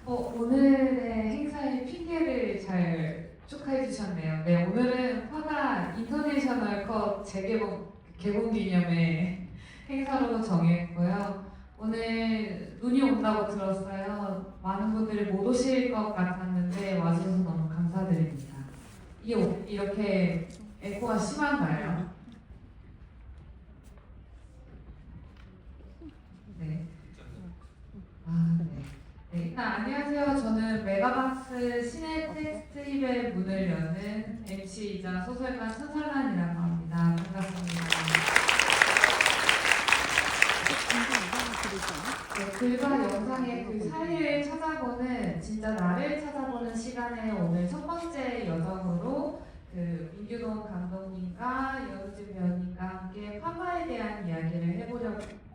오늘의 행사의 핑계를 잘 축하해 주셨네요. 네, 오늘은 화가 인터내셔널 컷 개봉 기념의 행사로 정했고요. 오늘 눈이 온다고 들었어요. 많은 분들이 못 오실 것 같았는데 와주셔서 너무 감사드립니다. 이렇게 에코가 심한가요? 네. 아, 네. 네, 일단 안녕하세요. 저는 메가박스 신의 텍스트입의 문을 여는 MC이자 소설가 천설란이라고 합니다. 반갑습니다. 네, 글과 영상의 그 사이를 찾아보는 진짜 나를 찾아보는 시간에 오늘 첫 번째 여정으로 그 민규동 감독님과 여우진 배우님과 함께 파파에 대한 이야기를 해보려고 합니다.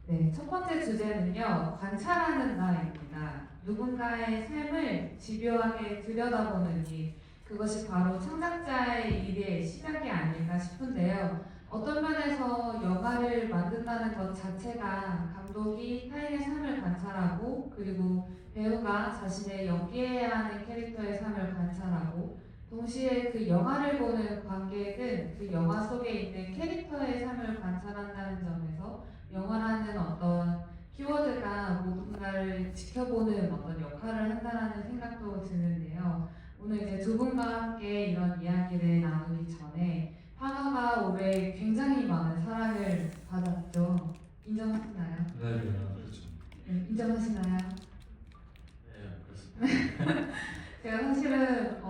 네, 첫 번째 주제는요, 관찰하는 나입니다. 누군가의 삶을 집요하게 들여다보는 일, 그것이 바로 창작자의 일의 시작이 아닐까 싶은데요. 어떤 면에서 영화를 만든다는 것 자체가 감독이 타인의 삶을 관찰하고, 그리고 배우가 자신의 연기해야 하는 캐릭터의 삶을 관찰하고, 동시에 그 영화를 보는 관객은 그 영화 속에 있는 캐릭터의 삶을 관찰한다는 점에서 영화라는 어떤 키워드가 누군가를 지켜보는 어떤 역할을 한다는 생각도 드는데요. 오늘 이제 두 분과 함께 이런 이야기를 나누기 전에 화가가 올해 굉장히 많은 사랑을 받았죠. 인정하시나요? 네, 그렇죠. 네, 인정하시나요? 네, 그렇습니다. 제가 사실은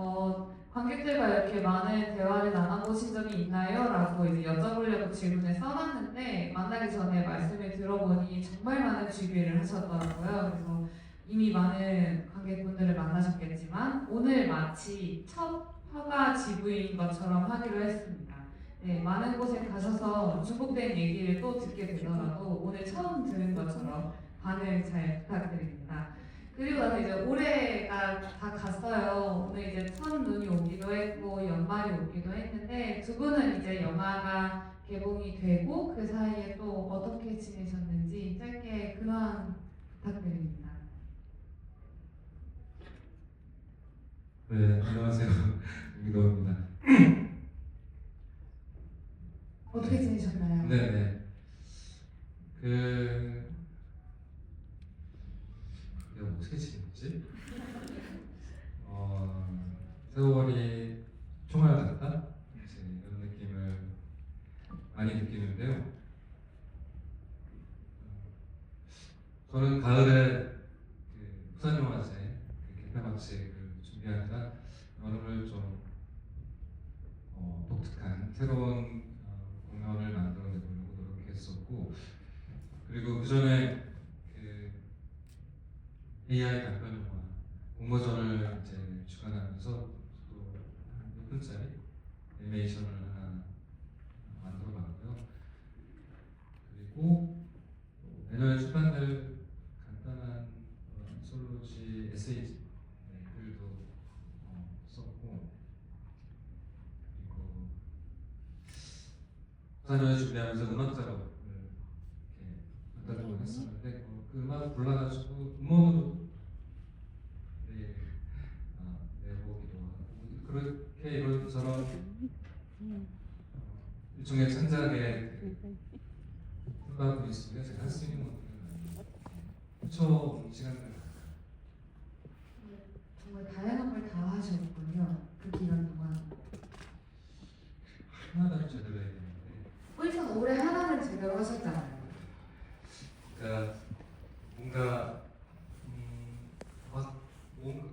관객들과 이렇게 많은 대화를 나눠보신 적이 있나요? 라고 이제 여쭤보려고 질문을 써놨는데 만나기 전에 말씀을 들어보니 정말 많은 주비를 하셨더라고요. 그래서 이미 많은 관객분들을 만나셨겠지만 오늘 마치 첫 화가 GV인 것처럼 하기로 했습니다. 네, 많은 곳에 가셔서 중복된 얘기를 또 듣게 되더라도 오늘 처음 들은 것처럼 반응 잘 부탁드립니다. 그리고 나서 이제 올해가 다 갔어요. 오늘 이제 첫 눈이 오기도 했고 연말이 오기도 했는데 두 분은 이제 영화가 개봉이 되고 그 사이에 또 어떻게 지내셨는지 짧게 근황 부탁드립니다. 네, 안녕하세요. 민규입니다. 어떻게 지내셨나요? 네, 네. 내가 어떻게 지냈지? 세월이 총알 같다? 이제 이런 느낌을 많이 느끼는데요. 저는 가을에 부산영화제 개폐막식을 준비하느라 여름을 좀 독특한 새로운 공연을 만들어내보려고 노력했었고, 그리고 그 전에 AI 단편 영화 공모전을 이제 주관하면서 또 몇 분짜리 애니메이션을 하나 만들어봤고요. 그리고 내년에 출간될 간단한 솔로지 에세이 글도 썼고, 그리고 부산여행 준비하면서 음악 작업을 이렇게 몇 달 동안 했었는데 그 음악을 골라가지고 음원으로 내보기도 하고 그렇게 이런저런 일종의 창작에 흘러가고 있으며 제가 할 수 있는 것들은 훔쳐온 시간들 정말 다양한 걸 다 하셨군요. 그 기간 동안. 하나도 제대로 해야 되는데 일단 올해 하나는 제대로 하셨잖아요. 그러니까 뭔가 막 뭔가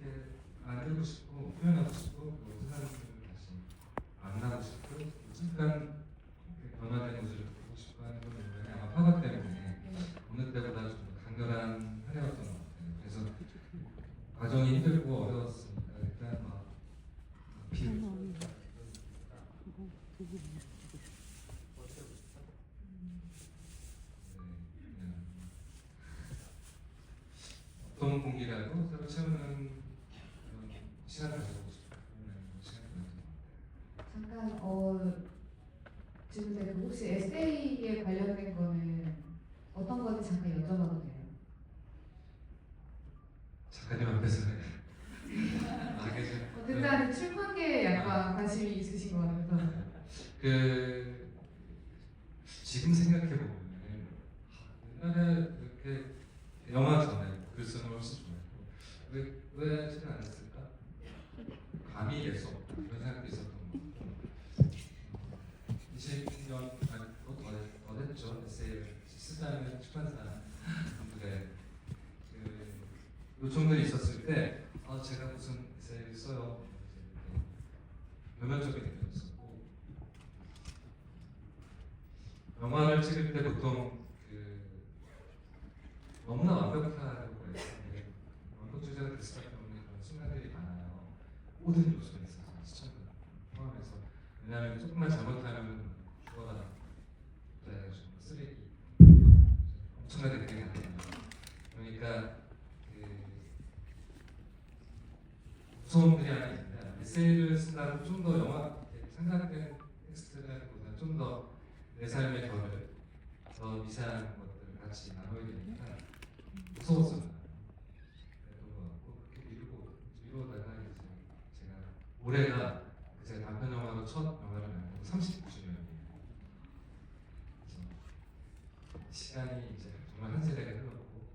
이렇게 만들고 싶고 표현하고 싶고 그 사람들을 다시 만나고 싶고 잠깐 변화된 모습을 보고 싶어 하는 건 아마 화가 때문에 어느 때보다 좀 강렬한 한 해였던 것 같아요. 그래서 과정이 힘들고 어려웠으니까 일단 막 어떤 공기라도 새로 채우는 그런 시간을 가져보고 싶어요. 시간을 가져보고 잠깐 지금 제가 혹시 에세이에 관련된 거는 어떤 건지 잠깐 여쭤봐도 돼요? 그 지금 생각해 보면 옛날에 이렇게 영화 전에 글 쓰는 걸 훨씬 좋아했고 왜 책을 안 했을까? 감이 계속 없다 이런 생각도 있었던 것 같고 20년 아니 더 됐죠. 에세이를 쓰자면 출판사 분들의 그 요청들이 있었을 때 제가 무슨 에세이를 써요 표면적인 느낌이었었고 영화를 찍을 때 보통 너무나 완벽하려고 해서 완벽주의자가 될 수밖에 없는 그런 순간들이 많아요. 모든 요소에 있어서 시청자 포함해서 왜냐하면 조금만 잘못하면 죽어가 쓰레기 엄청나게 되게 많아요. 그러니까 무서움들이 하나 있는데 에세이를 쓴다고 좀 더 영화 생각된 텍스트라기보다 좀 더 내 삶의 결을 더 미세한 것들을 같이 나눠야 되니까 무서웠어요. 그랬던 것 같고 그렇게 미루다가 이제 제가 올해가 제가 단편 영화로 첫 영화를 만들고 39주년이에요. 시간이 이제 정말 한 세대가 흘렀고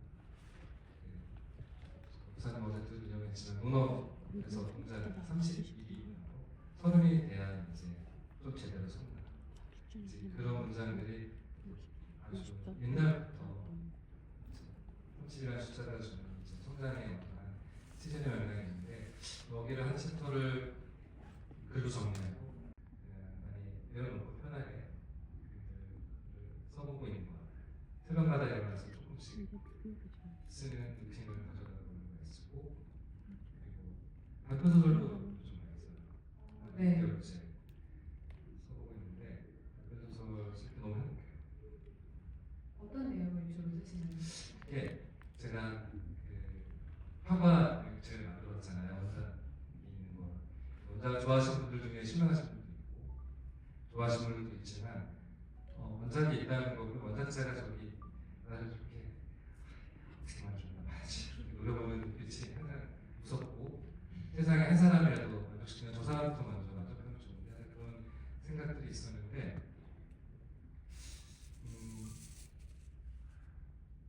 부사님 어제도 인정했지만 문어에서 공자를 31이 서른이 돼야 이제 좀 제대로 선다. 이제 그런 문장들이 아주 옛날부터 30이라는 숫자가 주는 성장의 어떤 시즌의 영향이 있는데 여기를 한 챕터를 글로 정리하고 많이 내려놓고 편하게 써보고 있는 것 같아요. 새벽마다 일어나서 조금씩 쓰는 루틴을 가져가고 있는 거 쓰고 그리고 발표 소설도 좀 많이 써요. 네. 이제 써보고 있는데 발표 소설 쓸 때 너무 행복해요. 어떤 내용을 주로 쓰시나요? 이게 제가 화가 제가 만들었잖아요. 원작이 있는 거. 원작을 좋아하시는 분들 중에 실망하시는 분도 있고 좋아하시는 분들도 있지만 원작이 있다는 거는 원작자가 저기 나를 이렇게 어떻게 만들었나 봐야지 노려보는 눈빛이 항상 무섭고 세상에 한 사람이라도 만족시키면 저 사람부터 먼저 만족하면 좋은데 하는 그런 생각들이 있었는데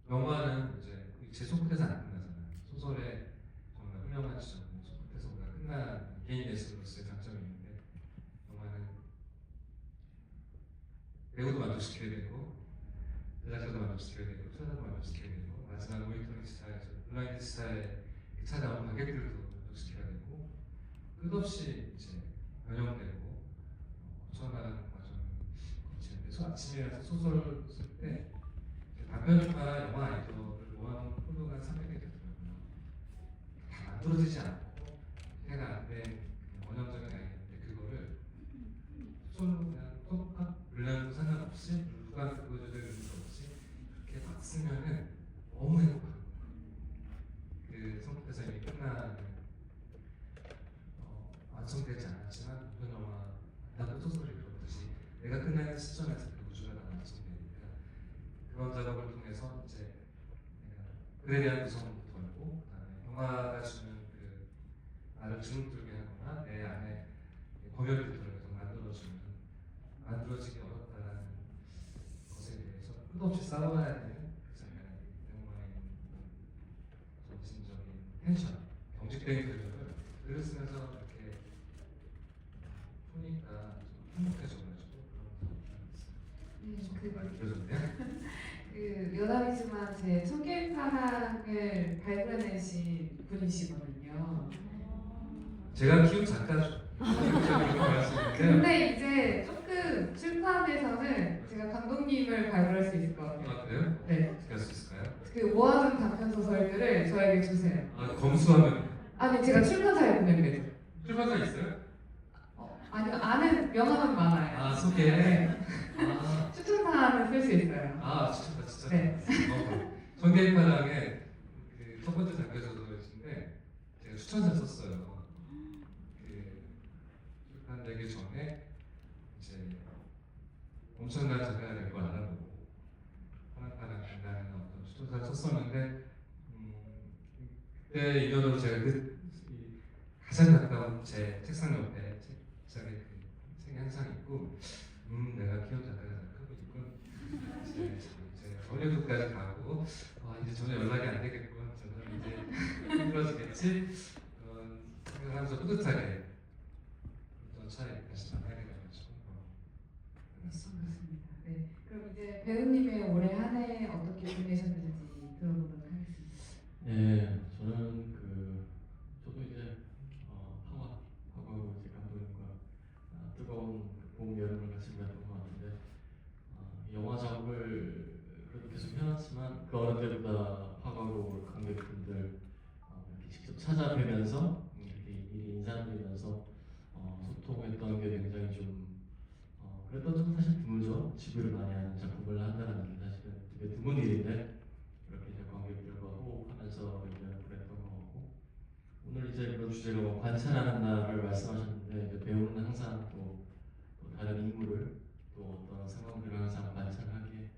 영화는 이제 제 손끝에서 안 끝나잖아요. 소설에 정말 훌륭한 지점은 손끝에서 뭔가 끝난 개인 예술로서의 장점이 있는데 영화는 배우도 만족시켜야 되고 제작자도 만족시켜야 되고 투자자도 만족시켜야 되고 마지막 모니터링 스타일에서 블라인드 스타일에 찾아온 관객들도 만족시켜야 되고 끝없이 이제 변형되고 처음하는 과정을 거치는데 아침에 소설 쓸때 단편과 영화 아이디어를 모아놓은 폴더가 300개 되더라고요. 다 만들어지지 않고 해가 안 된 원형적인 아이디어인데 그거를 솔로 그냥 똑같 분량도 상관없이 누가 그거를 의미도 없이 그렇게 막 쓰면은 너무 행복한 그 성격에서 이미 끝나는 완성되지 않았지만 모든 영화 나도 소설이 그렇듯이 내가 끝나는 시점에서 그 우주가 다 완성되니까 그런 작업을 통해서 이제 글에 대한 구성도 덜고 그다음에 영화가 주는 그 나를 주눅들게 하거나 내 안에 검열들을 만들어지기 어렵다는 것에 대해서 끝없이 싸워야 되는 그 장면의 영화에 있는 정신적인 텐션, 경직된 글들을 글을 쓰면서 이렇게 푸니까 좀 행복해져가지고 그런 많이 길어졌네요. 그 연합이지만 제 청계파랑을 발견하신 분이시거든요. 제가 키운 작가죠. 근데 이제 조금 출판에서는 제가 감독님을 발굴할 수 있을 것 같아요. 아 그래요? 네. 어떻게 할 수 있을까요? 그 모아둔 단편 소설들을 저에게 주세요. 아 검수하면 아니 제가 출판사에 보내면 되죠. 출판사 있어요? 아니 아는 명함은 많아요. 아 소개. 네. 아, 추천사는 쓸 수 있어요. 아 진짜 진짜. 네. 성계파랑의 그 첫 번째 단편 소설인데 제가 추천사 썼어요. 그 출판되기 전에 이제 엄청난 작가를 이걸 알아보고 파랑파랑 간다는 어떤 추천사를 썼었는데 그때 인연으로 제가 가장 가까운 제 책상 옆에 책장에 그 책이 항상 있고 내가 키웠다가 크고 있군. 이제 어려도까지 가고 이제 전혀 연락이 안 되겠군. 저는 이제 힘들어지겠지. 그런 생각하면서 뿌듯하게 또 차에 다시 만나게 돼가지고 그렇습니다. 네. 그럼 이제 배우님의 올해 한 해 어떻게 보내셨는지 들어보도록 하겠습니다. 예, 저는 저도 이제 하고 이제 감독님과 뜨거운 봄 여름을 같이 보냈던 것 같은데 영화 작업을 그래도 계속 해왔지만 그 어느 때보다 화가로 관객분들 이렇게 직접 찾아뵈면서 이렇게 미리 인사드리면서 소통했던 게 굉장히 좀 그랬던 좀 사실 드물죠. 지구를 많이 하는 작품을 한다는 게 사실은 되게 드문 일인데 이렇게 이제 관객들과 호흡하면서 의견을 보냈던 것 같고 오늘 이제 그런 주제가 뭐 관찰하는 날을 말씀하셨는데 이제 배우는 항상 또 다른 인물을 또 어떤 상황들을 항상 관찰하게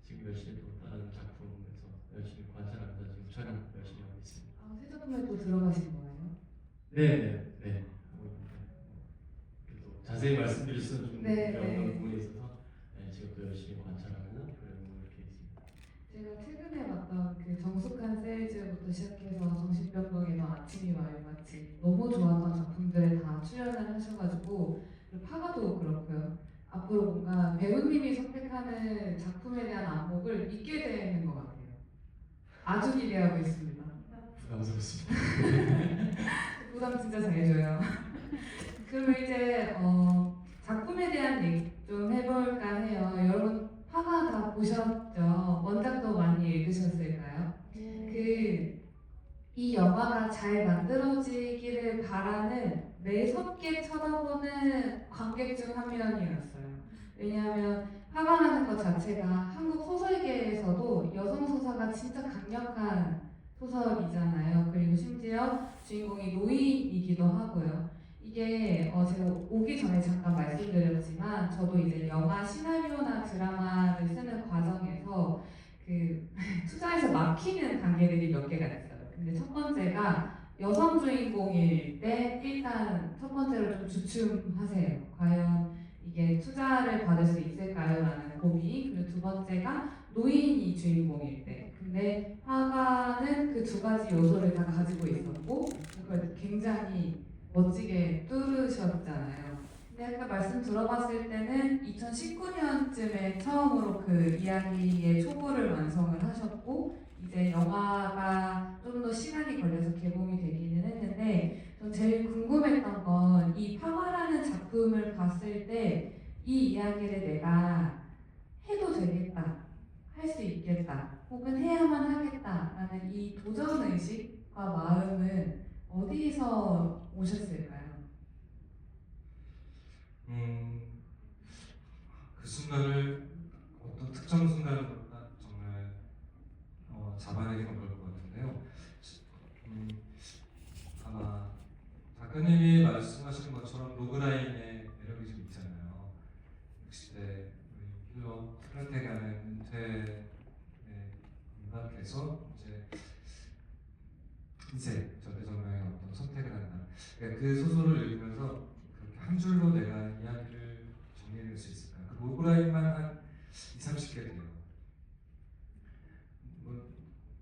지금 열심히 또 다른 작품에서 열심히 관찰하면서 지금 촬영 열심히 하고 있습니다. 새 작품에 또 들어가신 거예요? 네 하고 있는데 또 자세히 말씀드릴 수는 좀 네, 어려운 네. 부분이 있어서 지금 또 열심히 관찰하고 그러고 이렇게 있습니다. 제가 최근에 봤던 그 정숙한 세일즈부터 시작해서 정신병동에서 아침이 와요 같이 너무 좋았던 작품들에 다 출연을 하셔가지고 그리고 파가도 그렇고요. 앞으로 뭔가 배우님이 선택하는 작품에 대한 안목을 믿게 되는 것 같아요. 아주 기대하고 있습니다. 부담스럽습니다. 부담 진짜 잘해줘요. 그러면 이제 작품에 대한 얘기 좀 해볼까 해요. 여러분 화가 다 보셨죠? 원작도 많이 읽으셨을까요? 이 영화가 잘 만들어지기를 바라는 매섭게 쳐다보는 관객 중 한 명이었어요. 왜냐하면 화가 나는 것 자체가 한국 소설계에서도 여성 서사가 진짜 강력한 소설이잖아요. 그리고 심지어 주인공이 노인이기도 하고요. 이게 제가 오기 전에 잠깐 말씀드렸지만 저도 이제 영화 시나리오나 드라마를 쓰는 과정에서 그 투자에서 막히는 단계들이 몇 개가 있어요. 근데 첫 번째가 여성 주인공일 때 일단 첫 번째로 좀 주춤하세요. 과연 이게 투자를 받을 수 있을까요? 라는 고민. 그리고 두 번째가 노인이 주인공일 때. 근데 화가는 그 두 가지 요소를 다 가지고 있었고 그걸 굉장히 멋지게 뚫으셨잖아요. 근데 아까 말씀 들어봤을 때는 2019년쯤에 처음으로 그 이야기의 초고를 완성을 하셨고 이제 영화가 좀 더 시간이 걸려서 개봉이 되기는 했는데 전 제일 궁금했던 건 이 파화라는 작품을 봤을 때 이 이야기를 내가 해도 되겠다, 할 수 있겠다, 혹은 해야만 하겠다라는 이 도전 의식과 마음은 어디서 오셨을까요? 그 순간을 어떤 특정 순간을 정말 잡아내기는 어려울 것 같은데요. 아마 작가님이 말씀하시는 것처럼 로그라인의 매력이 좀 있잖아요. 60대 힐러 프란테가는 은퇴에 임박해서 이제 인생 전대전명의 어떤 선택을 한다. 그러니까 그 소설을 읽으면서 그렇게 한 줄로 내가 이야기를 정리해낼 수 있을까? 그 로그라인만 한 20, 30개 돼요.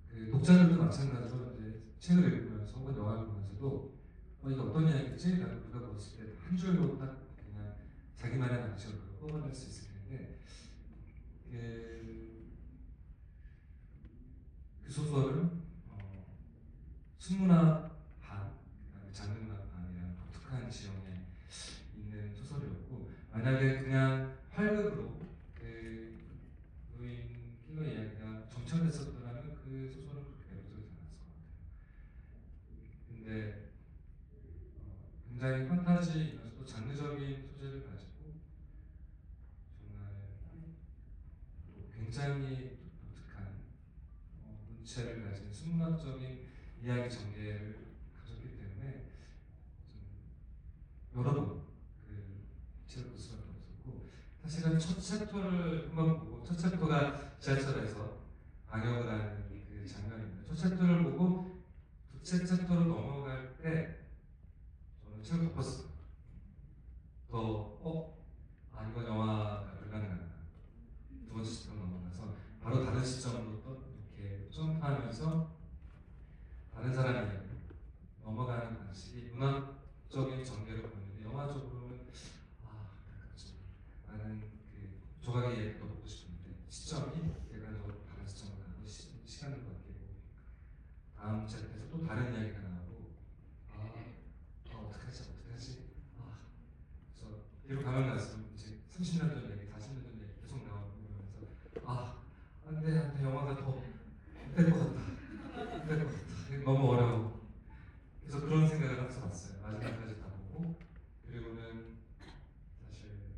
그 독자들도 마찬가지로 이제 책을 읽으면서 혹은 영화를 보면서도 이게 어떤 이야기지? 라고 우리가 봤을 때 한 줄로 딱 그냥 자기만의 방식으로 뽑아낼 수 있을 텐데 그 소설을 순문학 반, 장르문학 반이라는 독특한 지형에 있는 소설이었고 만약에 그냥 활극으로 그 노인 킬러 이야기가 정착됐었더라면 그 소설은 그렇게 매력적이지 않았을 것 같아요. 근데 굉장히 판타지이면서도 장르적인 소재를 가지고 정말 굉장히 독특한 문체를 가진 순문학적인 이야기 전개를 가졌기 때문에 여러 번 그 책을 볼 수밖에 없었고 사실은 첫 챕터를 한번 보고 첫 챕터가 지하철에서 방역을 하는 그 장면입니다. 첫 챕터를 보고 두째 챕터로 넘어갈 때 저는 책을 덮었어요. 이건 영화 이야기하면서 다른 사람 이야기 넘어가는 방식이 문학적인 전개로 보이는데 영화적으로는 그렇죠. 나는 그 조각의 이야기가 보고 싶은데 시점이 객관적으로 다른 시점으로 가고 시간도 바뀌고 다음 챕터에서 또 다른 이야기가 나오고 어떡하지 그래서 뒤로 가면 갈수록 이제 30년 전 얘기, 40년 전 얘기 계속 나오고 그러면서 안돼 영화가 더 될 것 같다. 너무 어려워. 그래서 그런 생각을 하면서 봤어요. 마지막까지 다 보고 그리고는 사실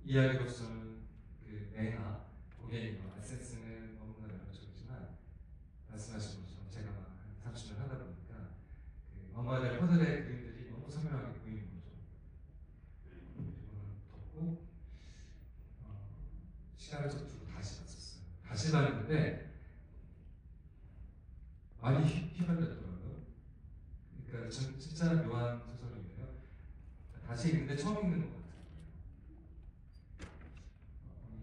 이야기로서는 그 내나 고객이나 에센스는 너무나 매력적이지만 말씀하신 것처럼 제가 한 30년 하다 보니까 그 엄마들 허들의 그림들이 너무 선명하게 보이는 거죠. 그리고는 덮고 시간을 좀 두고 다시 봤었어요. 다시 봤는데 많이 휘발렸더라고요. 그러니까 진짜 묘한 소설이에요. 다시 읽는데 처음 읽는 것 같아요.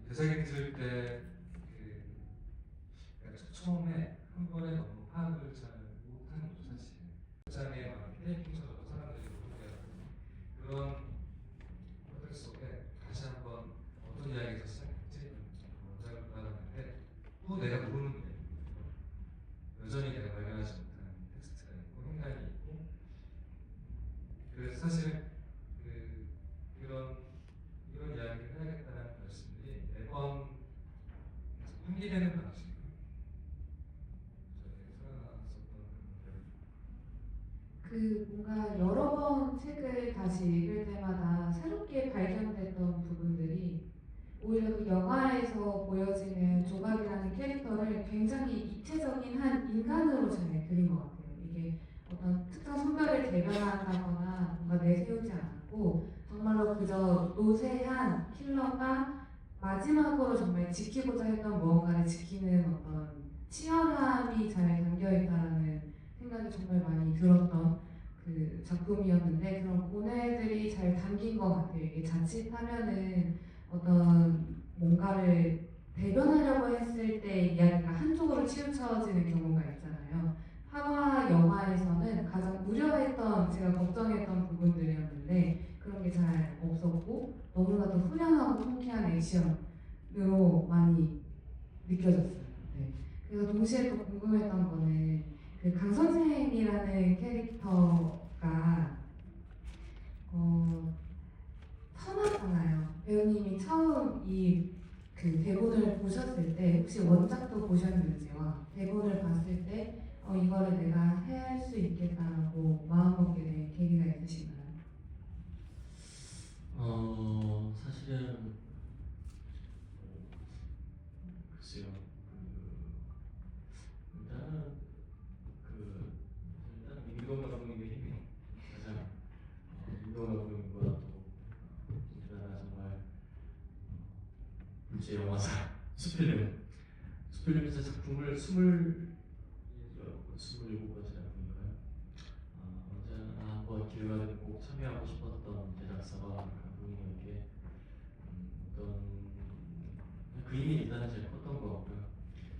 대사기 들을 때 그러니까 처음에 한 번에 너무 파악을 잘 못하는 거죠 사실. 극장에 막 테이핑처럼 사람들이 모르게 그런 것들 속에 다시 한번 어떤 이야기에서 시작했지 원작을 돌아봤는데 또 내가 모르는 이야기예요. 여전히 내가 발견하지 못하는 텍스트가 있고 행간이 있고 그래서 사실 이런 이야기를 해야겠다는 말씀들이 매번 환기되는 방식 그 뭔가 여러 번 책을 다시 읽을 때마다 새롭게 발견됐던 부분들이 오히려 그 영화에서 보여지는 조각이라는 캐릭터를 굉장히 입체적인 한 인간으로 잘 그린 것 같아요. 이게 어떤 특정 성별을 대변한다거나 뭔가 내세우지 않았고 정말로 그저 노쇠한 킬러가 마지막으로 정말 지키고자 했던 무언가를 지키는 어떤 치열함이 잘 담겨있다는 생각이 정말 많이 들었던 그 작품이었는데 그런 고뇌들이 잘 담긴 것 같아요. 이게 자칫하면은 어떤 뭔가를 대변하려고 했을 때 이야기가 한쪽으로 치우쳐지는 경우가 있잖아요. 화과 영화에서는 가장 우려했던 제가 걱정했던 부분들이었는데 그런 게 잘 없었고 너무나도 후련하고 통쾌한 액션으로 많이 느껴졌어요. 네. 그래서 동시에 또 궁금했던 거는 그 강 선생이라는 캐릭터가 처음잖아요. 배우님이 처음 이 그 대본을 보셨을 때 혹시 원작도 보셨는지와 대본을 봤을 때 이거를 내가 할 수 있겠다라고 마음먹게 된 계기가 있으신가요? 사실은 글쎄요. 일단 민경 감독님의 힘이 가장 민경 감독님과 또 우리나라 정말 불제 영화사 수필림에서 작품을 27번째 작품인가요? 언제나 한번 기회가 되면 꼭 참여하고 싶었던 제작사와 감독님에게 어떤 그림이 일단은 제일 컸던 것 같고요.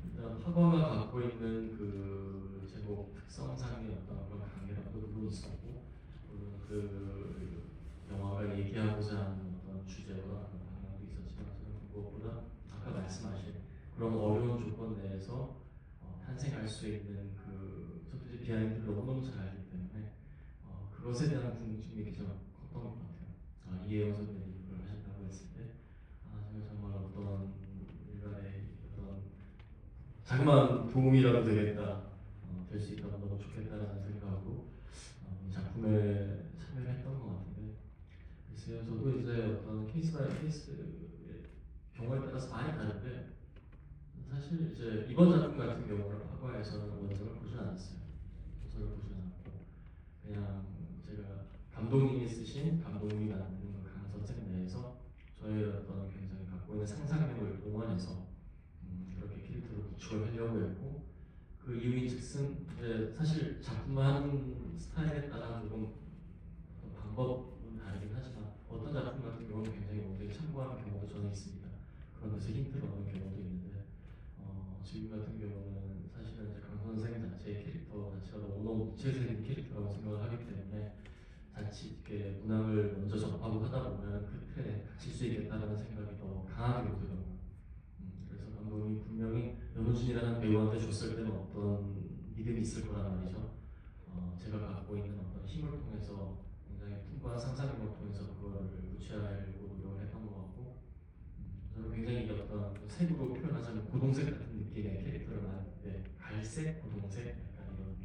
일단 화과가 갖고 있는 그 제목 특성상의 어떤 그런 강렬함도 물론 있었고 물론 그 영화가 얘기하고자 하는 어떤 주제와 그런 방향도 있었지만 저는 그것보다 아까 말씀하신 그런 어려운 조건 내에서 탄생할 수 있는 그 저도 이제 비하인드를 너무너무 잘 알기 때문에 그것에 대한 궁금증이 가장 컸던 것 같아요. 이혜영 선배님이 그걸 하신다고 했을 때 제가 정말 어떤 일간의 어떤 자그마한 도움이라도 되겠다, 될 수 있다면 너무 좋겠다라는 생각으로 이 작품에 참여를 했던 것 같은데 글쎄요, 저도 이제 어떤 케이스 바이 케이스의 경우에 따라서 많이 다른데 사실 이제 이번 작품 같은 경우는 화과에서는 원작을 보진 않았어요. 소설을 보진 않았고 그냥 제가 감독님이 쓰신 감독님이 만든 그 강서책 내에서 저의 어떤 굉장히 갖고 있는 상상력을 동원해서 그렇게 캐릭터를 구축을 하려고 했고 그 이유인즉슨 이제 사실 작품만 하는 스타일에 따라 조금 방법은 다르긴 하지만 어떤 작품 같은 경우는 굉장히 원작에 참고하는 경우도 저는 있습니다. 그런 데서 힌트를 얻는 경우도 있는데 지금 같은 경우는 정체에서 있는 캐릭터라고 생각을 하기 때문에 자칫 이렇게 문학을 먼저 접하고 하다 보면 그 틀에 갇힐 수 있겠다는 생각이 더 강하게 들더라고요. 그래서 감독이 분명히 연우진이라는 배우한테 줬을 때는 어떤 믿음이 있을 거란 말이죠. 제가 갖고 있는 어떤 힘을 통해서 굉장히 풍부한 상상력을 통해서 그거를 구체화하려고 노력을 했던 것 같고 저는 굉장히 어떤 그 색으로 표현하자면 고동색 같은 느낌의 캐릭터를 만드는데 갈색, 고동색 약간 이런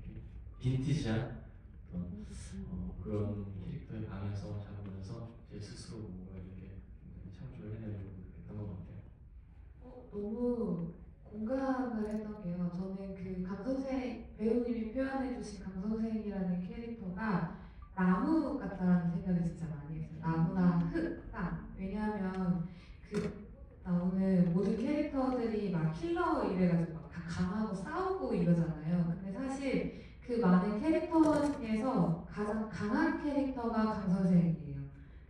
빈티지한 어떤 그런 캐릭터의 방에서 잡으면서 제 스스로 뭔가 이렇게 창조를 해내려고 했던 것 같아요. 너무 공감을 했던 게요. 저는 그 강선생 배우님이 표현해주신 강선생이라는 캐릭터가 나무 같다라는 생각을 진짜 많이 했어요. 나무나 흙, 땅. 왜냐하면 그 나오는 모든 캐릭터들이 막 킬러 이래가지고 막 다 강하고 싸우고 이러잖아요. 근데 사실 그 많은 캐릭터 중에서 가장 강한 캐릭터가 강선생이에요.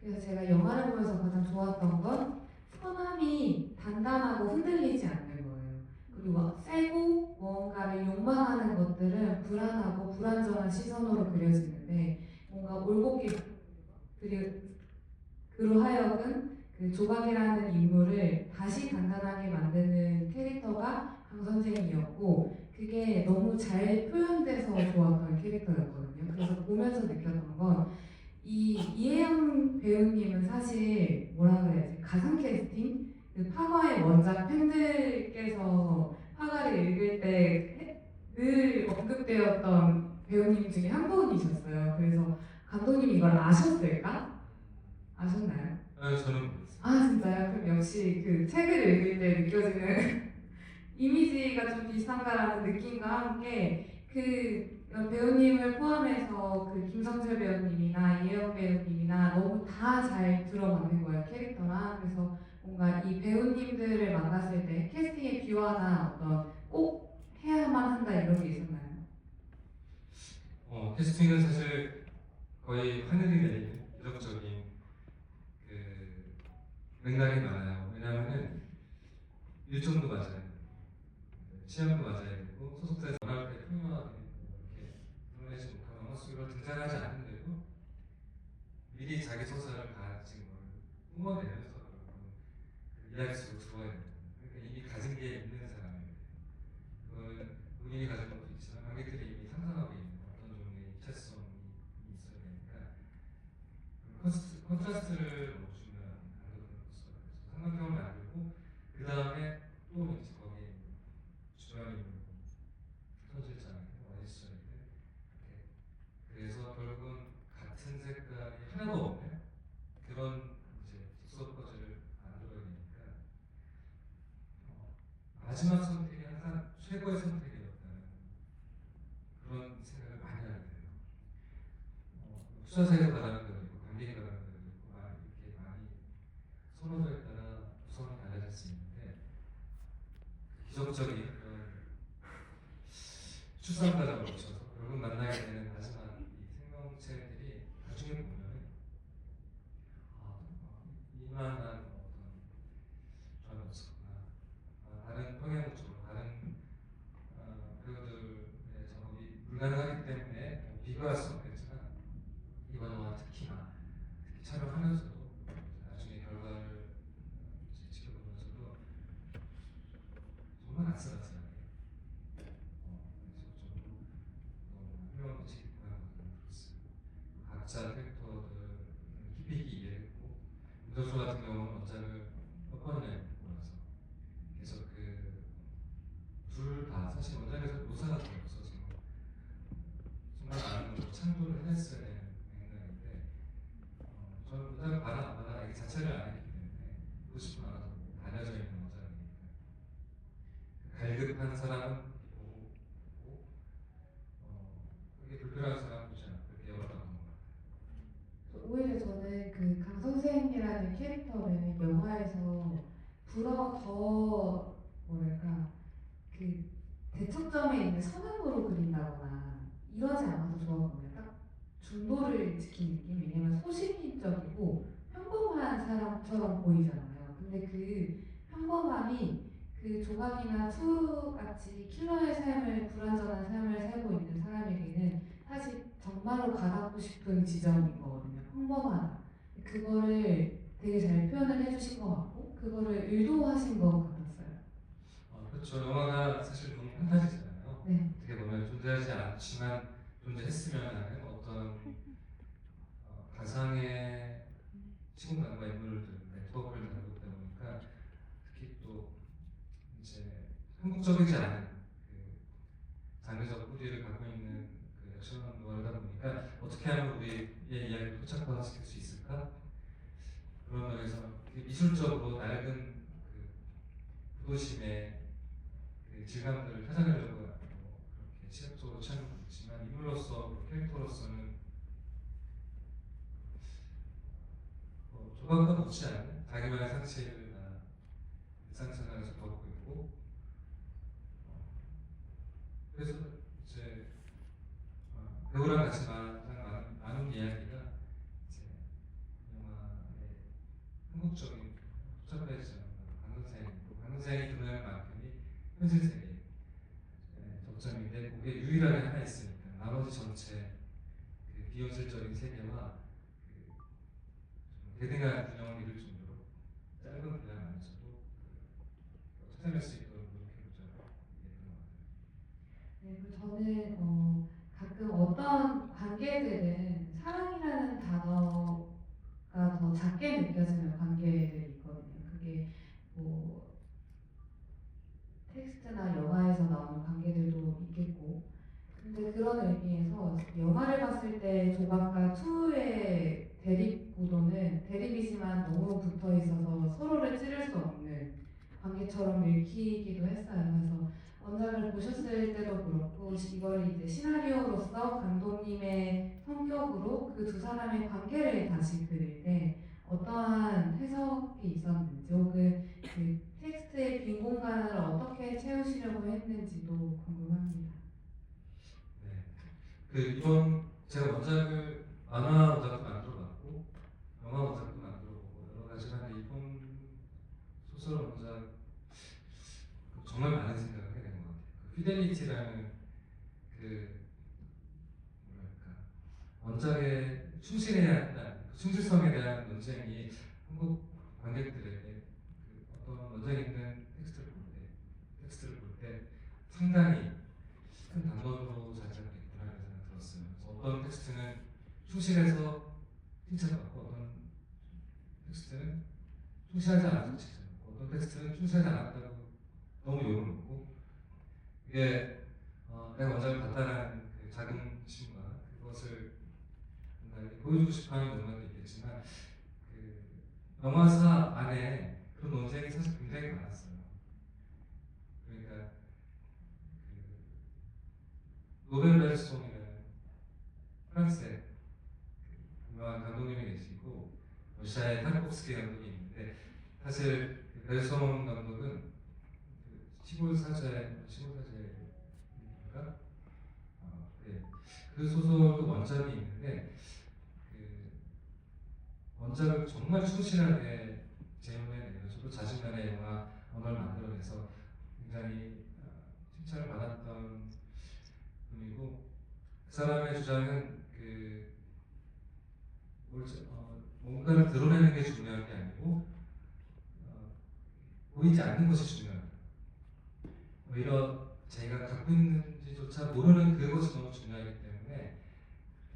그래서 제가 영화를 보면서 가장 좋았던 건 선함이 단단하고 흔들리지 않는 거예요. 그리고 세고 무언가를 욕망하는 것들은 불안하고 불안정한 시선으로 그려지는데 뭔가 올곧게 그로 하여금 그 조각이라는 인물을 다시 단단하게 만드는 캐릭터가 강 선생이었고 그게 너무 잘 표현돼서 좋았던 캐릭터였거든요. 그래서 보면서 느꼈던 건 이 이혜영 배우님은 사실 뭐라 그래야지 가상 캐스팅? 그 파과의 원작 팬들께서 파과를 읽을 때 늘 언급되었던 배우님 중에 한 분이셨어요. 그래서 감독님이 이걸 아셨을까? 아셨나요? 저는 모르겠어요. 아 진짜요? 그럼 역시 그 책을 읽을 때 느껴지는 이미지가 좀 비슷한가라는 느낌과 함께 그 배우님을 포함해서 그 김성철 배우님이나 이혜영 배우님이나 너무 다 잘 들어맞는 거예요 캐릭터랑. 그래서 뭔가 이 배우님들을 만났을 때 캐스팅의 비화나 어떤 꼭 해야만 한다 이런 게 있었나요? 캐스팅은 사실 거의 하늘이 내리는 이력적인 그 맥락이 많아요. 왜냐하면은 일정도 맞아야 되고 취향도 맞아야 되고 소속사에서 원할 때 풍요하게 이렇게 드러내지 못하는 허수가 등장하지 않는데도 미리 자기 소설을 가진 걸 뿜어내면서 그 이야기 속으로 들어와야 돼요. 그러니까 이미 가진 게 있는 사람이에요. 그걸 본인이 가진 것도 있지만 관객들이 이미 상상하고 있는 어떤 종류의 입체성이 있어야 되니까 컨트라스트를 못 주면 안 되는 거죠. 상상력을 만들고 그 다음에 또 이제 거기에 주변에 있는 선실장이나 원시적인데 그래서 결국은 같은 색깔이 하나도 없는 그런 이제 직접 퍼즐을 만들어야 되니까 마지막 선택이 항상 최고의 선택이었다는 그런 생각을 많이 하게 돼요. 투자사에서 받아는 데도 있고 관객이 받아는 데도 있고 이렇게 많이 선호도에 따라 구성이 달라질 수 있는데 기적적인 그런 출산 과정을 거쳐서 결국 만나게 되는 마지막 이 생명체들이 나중에 보면 이만한 어떤 저는 없었구나. 다른 평양 쪽으로 다른 배우들의 작업이 불가능하기 때문에 비교할 수 없겠지만 이번 영화 특히 촬영하면서도 나중에 결과를 지켜보면서도 정말 아슬아슬하게 그래서 좀 너무 훌륭하게 구현한 것 같았어요. 각자 캐릭터들 깊이 있게 이해했고 문정수 같은 경우는 원작을 몇 번이나 읽고 나서 계속 둘 다 사실 원작에서 묘사가 좀 없어서 정말 많은 걸 창조를 해냈어야 되는 맥락인데 저는 원작을 받아 안 받아 이 자체를 안 했기 때문에 보고 싶은 않아서 다녀져 있는 원작이니까 갈급한 사람은 보고 그게 불필요한 사람은 보지 않고 그렇게 열어나가는 것 같아요. 오히려 저는 그 강 선생이라는 캐릭터는 영화에서 더 뭐랄까 그 대척점에 있는 서남으로 그린다거나 이러지 않아서 좋았거든요. 딱 중도를 지킨 느낌. 왜냐면 소심적이고 평범한 사람처럼 보이잖아요. 근데 그 평범함이 그 조각이나 투 같이 킬러의 삶을 불완전한 삶을 살고 있는 사람에게는 사실 영화로 가닿고 싶은 지점인 거거든요. 평범하다. 그거를 되게 잘 표현을 해주신 것 같고 그거를 의도하신 것 같았어요. 그렇죠. 영화가 사실 너무 판타지잖아요. 네. 어떻게 보면 존재하지 않지만 존재했으면 하는 어떤 가상의 시공간과 인물들, 네트워크를 다루다 보니까 특히 또 이제 한국적이지 않은 그 장르적 뿌리를 갖고 있는 그 액션 노화다 보니까 어떻게 하면 우리의 이야기를 포착화시킬 수 있을까? 그런 면에서 미술적으로 낡은 그 부도심의 그 질감들을 찾아내려고 그렇게 시각적으로 취하는 건 있지만 인물로서 캐릭터로서는 조각과 못지않은 자기만의 상체를 일상생활에서 겪고 있고 그래서 이제 배우랑 같이 나눈 이야기가 이제 영화의 한국적인 복잡해지지 않는 강선생이 드러낸 만큼이 현실 세계 접점인데 그게 유일하게 하나 있으니까 나머지 전체 그 비현실적인 세계와 그 대등한 균형을 이룰 정도로 짧은 분량 안에서도 찾아낼 수 있도록 노력해보자. 네, 그리고 저는 가끔 어떤 관계들은 사랑이라는 단어가 더 작게 느껴지는 관계들이 있거든요. 그게 뭐 텍스트나 영화에서 나오는 관계들도 있겠고 근데 그런 의미에서 영화를 봤을 때 조각과 투의 대립 구도는 대립이지만 너무 붙어 있어서 서로를 찌를 수 없는 관계처럼 읽히기도 했어요. 그래서 원작을 보셨을 때도 그렇고 이걸 이제 시나리오로서 감독님의 성격으로 그 두 사람의 관계를 다시 그릴 때 어떠한 해석이 있었는지 혹은 그 텍스트의 빈 공간을 어떻게 채우시려고 했는지도 궁금합니다. 네. 이번 제가 원작을 만화 원작도 만들어봤고 영화 원작도 만들어보고 여러 가지 하는데 이번 소설 원작 정말 많은 생각을 하게 된 것 같아요. 피델리티라는 그 뭐랄까 원작에 충실해야 한다는 충실성에 대한 논쟁이 한국 관객들에게 어떤 원작에 있는 텍스트를 볼 때 상당히 큰 단번으로 자리잡겠구나 라는 생각이 들었어요. 그래서 어떤 텍스트는 충실해서 칭찬받고 어떤 텍스트는 충실하지 않아서 칭찬받고 어떤 텍스트는 충실하지 않았다고 너무 욕을 먹고 이게 내가 원작을 봤다는 그 자긍심과 그것을 뭔가 보여주고 싶어하는 영화도 있겠지만 그 영화사 안에 그런 논쟁이 사실 굉장히 많았어요. 그러니까 노벨 벨송이라는 프랑스의 유명한 감독님이 계시고 러시아의 타르코프스키 감독이 있는데 사실 벨송 감독은 시골 사제인가? 네. 그 소설도 원작이 있는데 그 원작을 정말 충실하게 재현해내는 저도 자신만의 영화 언어를 만들어내서 굉장히 칭찬을 받았던 분이고 그 사람의 주장은 뭔가를 드러내는 게 중요한 게 아니고 보이지 않는 것이 중요하다. 오히려 자기가 갖고 있는지조차 모르는 그것이 너무 중요하기 때문에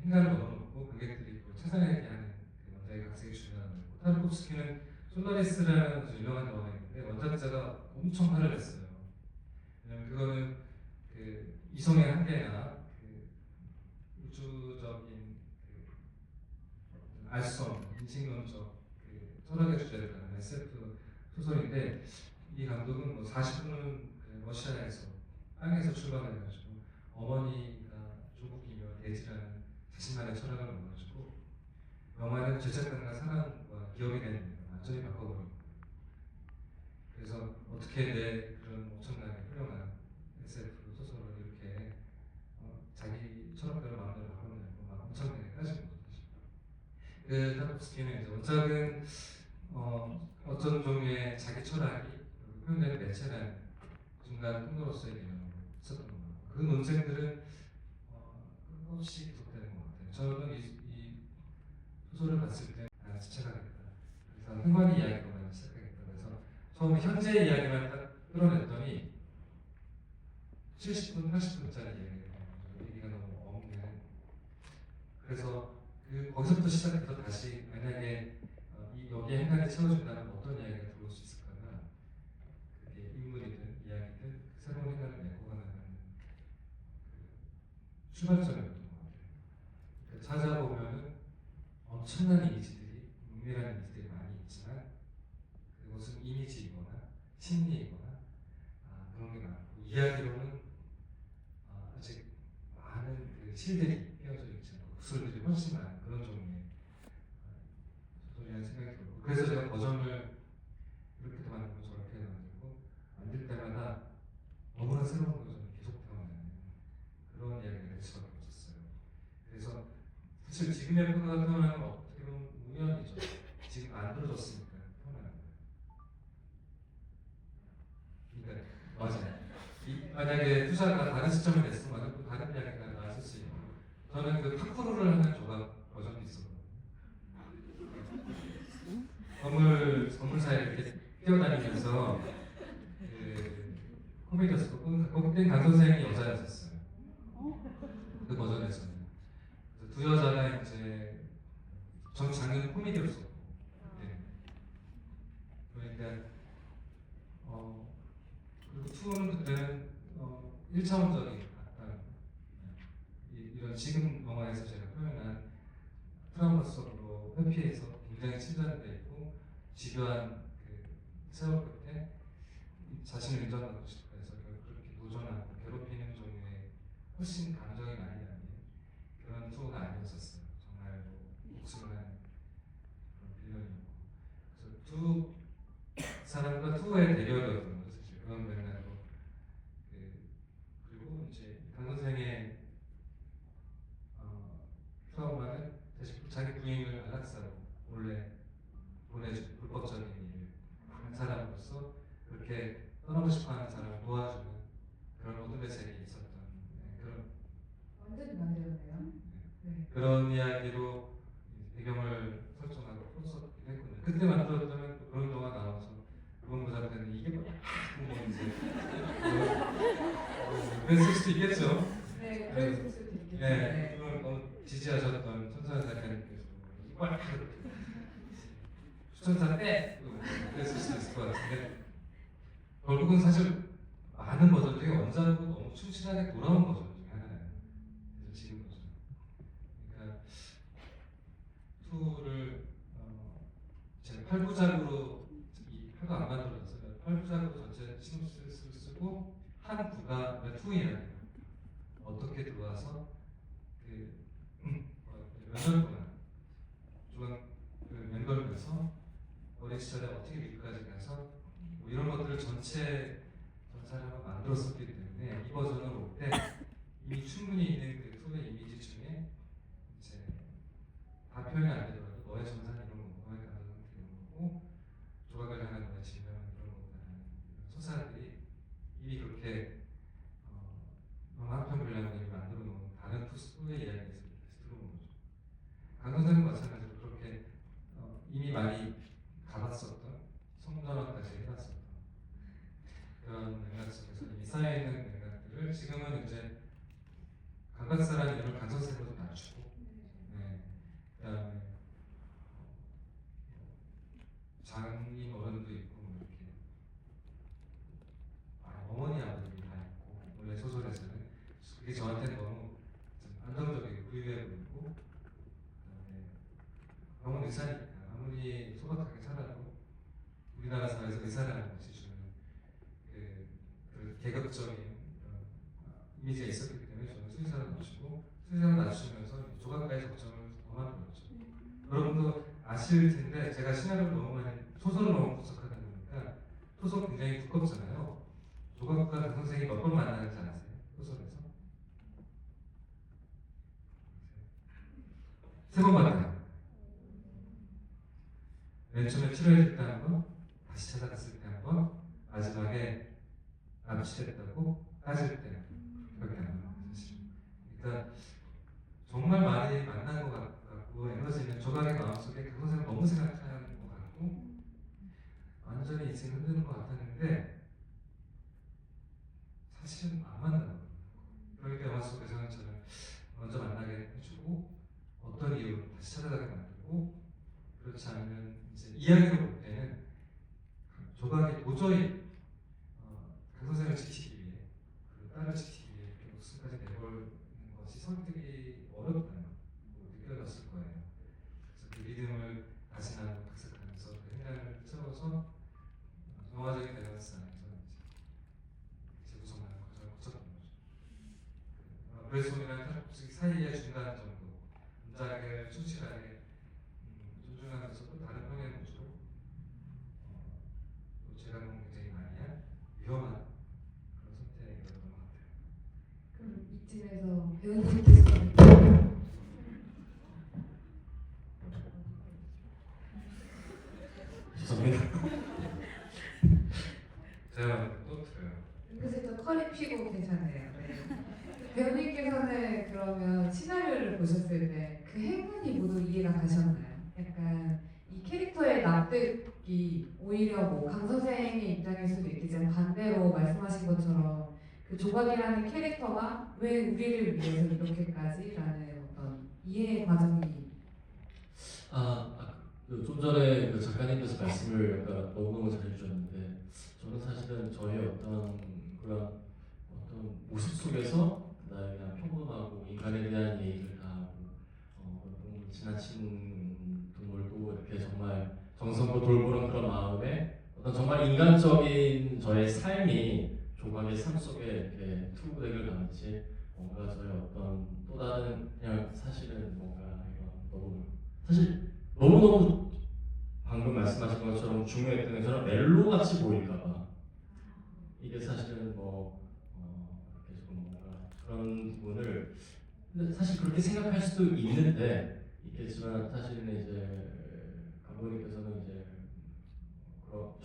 생각을 넣어놓고 관객들이 그걸 찾아내게 하는 그 원작의 각색이 중요하다고. 타르코프스키는 솔라리스라는 아주 유명한 영화가 있는데 원작자가 엄청 화를 냈어요. 왜냐면 그거는 그 이성의 한계나 그 우주적인 알성, 인식론적 철학의 주제를 다루는 SF 소설인데 이 감독은 뭐 40분은 러시아에서 땅에서 출발해가지고 어머니가 조국이며 대지라는 자신만의 철학을 넣어가지고 영화는 죄책감과 사랑과 기억이 되는 완전히 바꿔버린 거예요. 그래서 어떻게 내 그런 엄청나게 훌륭한 SF 소설을 이렇게 자기 철학대로 마음대로 바꿨냐고 막 엄청나게 따진 거죠. 그 타르코프스키는 이제 원작은 어떤 종류의 자기 철학이 표현되는 매체라는 중간 통로로서의 개념을 썼던 것 같고 그 논쟁들은 끝없이 계속되는 것 같아요. 저는 이 소설을 봤을 때 지쳐가겠다. 그래서 흥관의 이야기로만 시작하겠다. 그래서 처음에 현재 이야기만 딱 끌어냈더니 70분, 80분짜리 얘기가 너무 없는. 그래서 거기서부터 시작해서 다시 만약에 여기에 한 가지 채워준다면 어떤 이야기가 들어올 수 있을까나 그게 인물이든 이야기든 새로운 생각을 내고 가는 출발점이었던 것 같아요. 찾아보면은 엄청난 이미지들이, 은밀한 이미지들이 많이 있지만 그것은 이미지이거나 심리이거나 그런 게 많고 이야기로는 아직 많은 실들이 끼어져 있지 않고 구설들이 훨씬 많은 그런 종류의 소설이라는 생각이 들고 그래서 제가 버전을 이렇게도 만들고 저렇게도 만들고 만들 때마다 너무나 새로운 버전이 계속 태어나는 그런 이야기를 낼 수밖에 없었어요. 그래서 사실 지금의 코너가 태어나는 건 어떻게 보면 우연이죠. 지금 만들어졌으니까 태어나는 거예요. 그러니까 맞아요. 만약에 투자가 다른 시점에 냈으면 또 다른 이야기가 나왔을 수 있고 저는 파쿠르를 하는 조각 버전도 있었거든요. 건물사에 이렇게 뛰어다니면서 코미디였었고 그때 강 선생이 여자였었어요. 그 버전에서는 두 여자가 이제 전 장르는 코미디였었고 그러니까 그리고 투어는 그때는 1차원적인 이런 지금 영화에서 제가 표현한 트라우마 속으로 회피해서 굉장히 침전돼 있고 집요한 세월 끝에 자신을 인정하고 싶어 해서 그렇게 도전하고 괴롭히는 종류의 훨씬 감정이 많이 나는 그런 투어가 아니었었어요. 정말 목숨을 하는 그런 빌런이었고 그래서 두 사람과 투어의 대결이었던 거죠. 사실 그런 맥락으로 그리고 이제 강 선생의 트라우마는 대신 자기 부인을 안락사로 몰래 보내준 불법적인 일을 한 사람으로서 그렇게 떠나고 싶어하는 사람을 도와주는 그런 어둠의 세계에 있었던 그런 완전히 반대였네요. 네. 그런 이야기로 배경을 설정하고 풀었었긴 했거든요. 그때 만들었다면 또 그런 영화 나와서 그분보다는 이게 뭐 이제 그랬을 수도 있겠죠. 네, 그랬을 수도 있겠죠. 네, 그걸 너무 지지하셨던 천사의 작가님께서 이빨 추천사 때 그랬을 수도 있을 것 같은데 결국은 사실 많은 버전 중에 원작으로 너무 충실하게 돌아온 버전 중에 하나예요. 그래서 지금 버전. 그러니까 투를 제가 8부작으로 이 표가 안 만들어졌어요. 8부작으로 전체 시놉시스를 쓰고 한 부가 투이라는 어떻게 들어와서 몇 년 동안 조각 맹걸면서 어린 시절에 어떻게 미국까지 가서 뭐 이런 것들을 전체 전사를 한번 만들었었기 때문에 이 버전으로 올 때 이미 충분히 있는 투의 이미지 중에 이제 다 표현이 안 되더라도 너의 전사는 이런 거고 너의 감정은 이런 거고 조각을 향한 너의 질명은 이런 거다라는 서사들이 이미 그렇게 한편 분량을 만들어 놓은 다른 투의 이야기에서 들어온 거죠. 강 선생님 마찬가지로 그렇게 이미 많이 가봤었던 성전화까지 해봤었던 그런 맥락 속에서 이미 쌓여있는 맥락들을 지금은 이제 강박사라는 이름을 강 선생으로 낮추고 그다음에 장인 어른도 있고 이렇게 어머니 아버님이 다 있고 원래 소설에서는 그게 저한테는 너무 안정적이고 부유해 보이고 그다음에 병원 의사니까 아무리 소박하게 살아도 우리나라 사회에서 의사라는 것이 주는 그 계급적인 이미지가 있었기 때문에 저는 수의사를 낮추고 수의사를 낮추면서 조각가의 적점을 더 만들었죠. 여러분도 아실 텐데 제가 시나리오를 너무 많이 소설을 너무 분석하다 보니까 소설 굉장히 두껍잖아요. 조각가 선생이 몇 번 만나는지 아세요? 소설에서? 3번밖에 안 나요. 맨 처음에 치료해줄 때 한 번, 다시 찾아갔을 때 한 번, 마지막에 납치됐다고 따질 때 밖에 안 나요. 사실. 그러니까 정말 많이 만나 다시 찾아가게 만들고, 그렇지 않으면 이제 이야기로 볼 때는 조각이 도저히 강 선생을 지키기 위해, 그 딸을 지키기 위해 이렇게 목숨까지 내걸는 것이 설득이 어렵다는 느껴졌을 거예요. 그래서 그 믿음을 다시 나누고 각색하면서 그 행간을 채워서 영화적인 밸런스 안에서 이제 재구성하는 과정을 거쳤던 거죠. 브레소이랑 타르코프스키 사이의 중간 정도, 문장을 충실하게 존중하면서 또 다른 편의 모습으로 또 제가 보면 굉장히 많이 한 위험한 그런 선택이었던 것 같아요. 그럼 이쯤에서 배우님께서 죄송합니다. 제가 또 들어요. 은근슬쩍 허리 피고 계셨네요. 네. 배우님께서는 그러면 시나리오를 보셨을 때 그 행운이 모두 이해가 가셨나요? 약간 이 캐릭터의 납득이 오히려 뭐 강 선생의 입장일 수도 있겠지만 반대로 말씀하신 것처럼 그 조각이라는 캐릭터가 왜 우리를 위해서 이렇게까지라는 어떤 이해의 과정이 좀 전에 그 작가님께서 말씀을 약간 너무너무 잘해주셨는데 저는 사실은 저의 어떤 그런 어떤 모습 속에서 그다음에 그냥 평범하고 인간에 대한 얘기를 다 하고 너무 지나친 눈물도 이렇게 정말 정성껏 돌보는 그런 마음에 어떤 정말 인간적인 저의 삶이 조각의 삶 속에 이렇게 투구백을 담지 뭔가 저의 어떤 또 다른 그냥 사실은 뭔가 이런 너무 사실 너무너무 방금 말씀하신 것처럼 중요했던 게 저는 멜로같이 보일까봐 이게 사실은 이렇게 조금 뭔가 그런 부분을 근데 사실 그렇게 생각할 수도 있는데 있겠지만 사실은 이제 감독님께서는 이제 저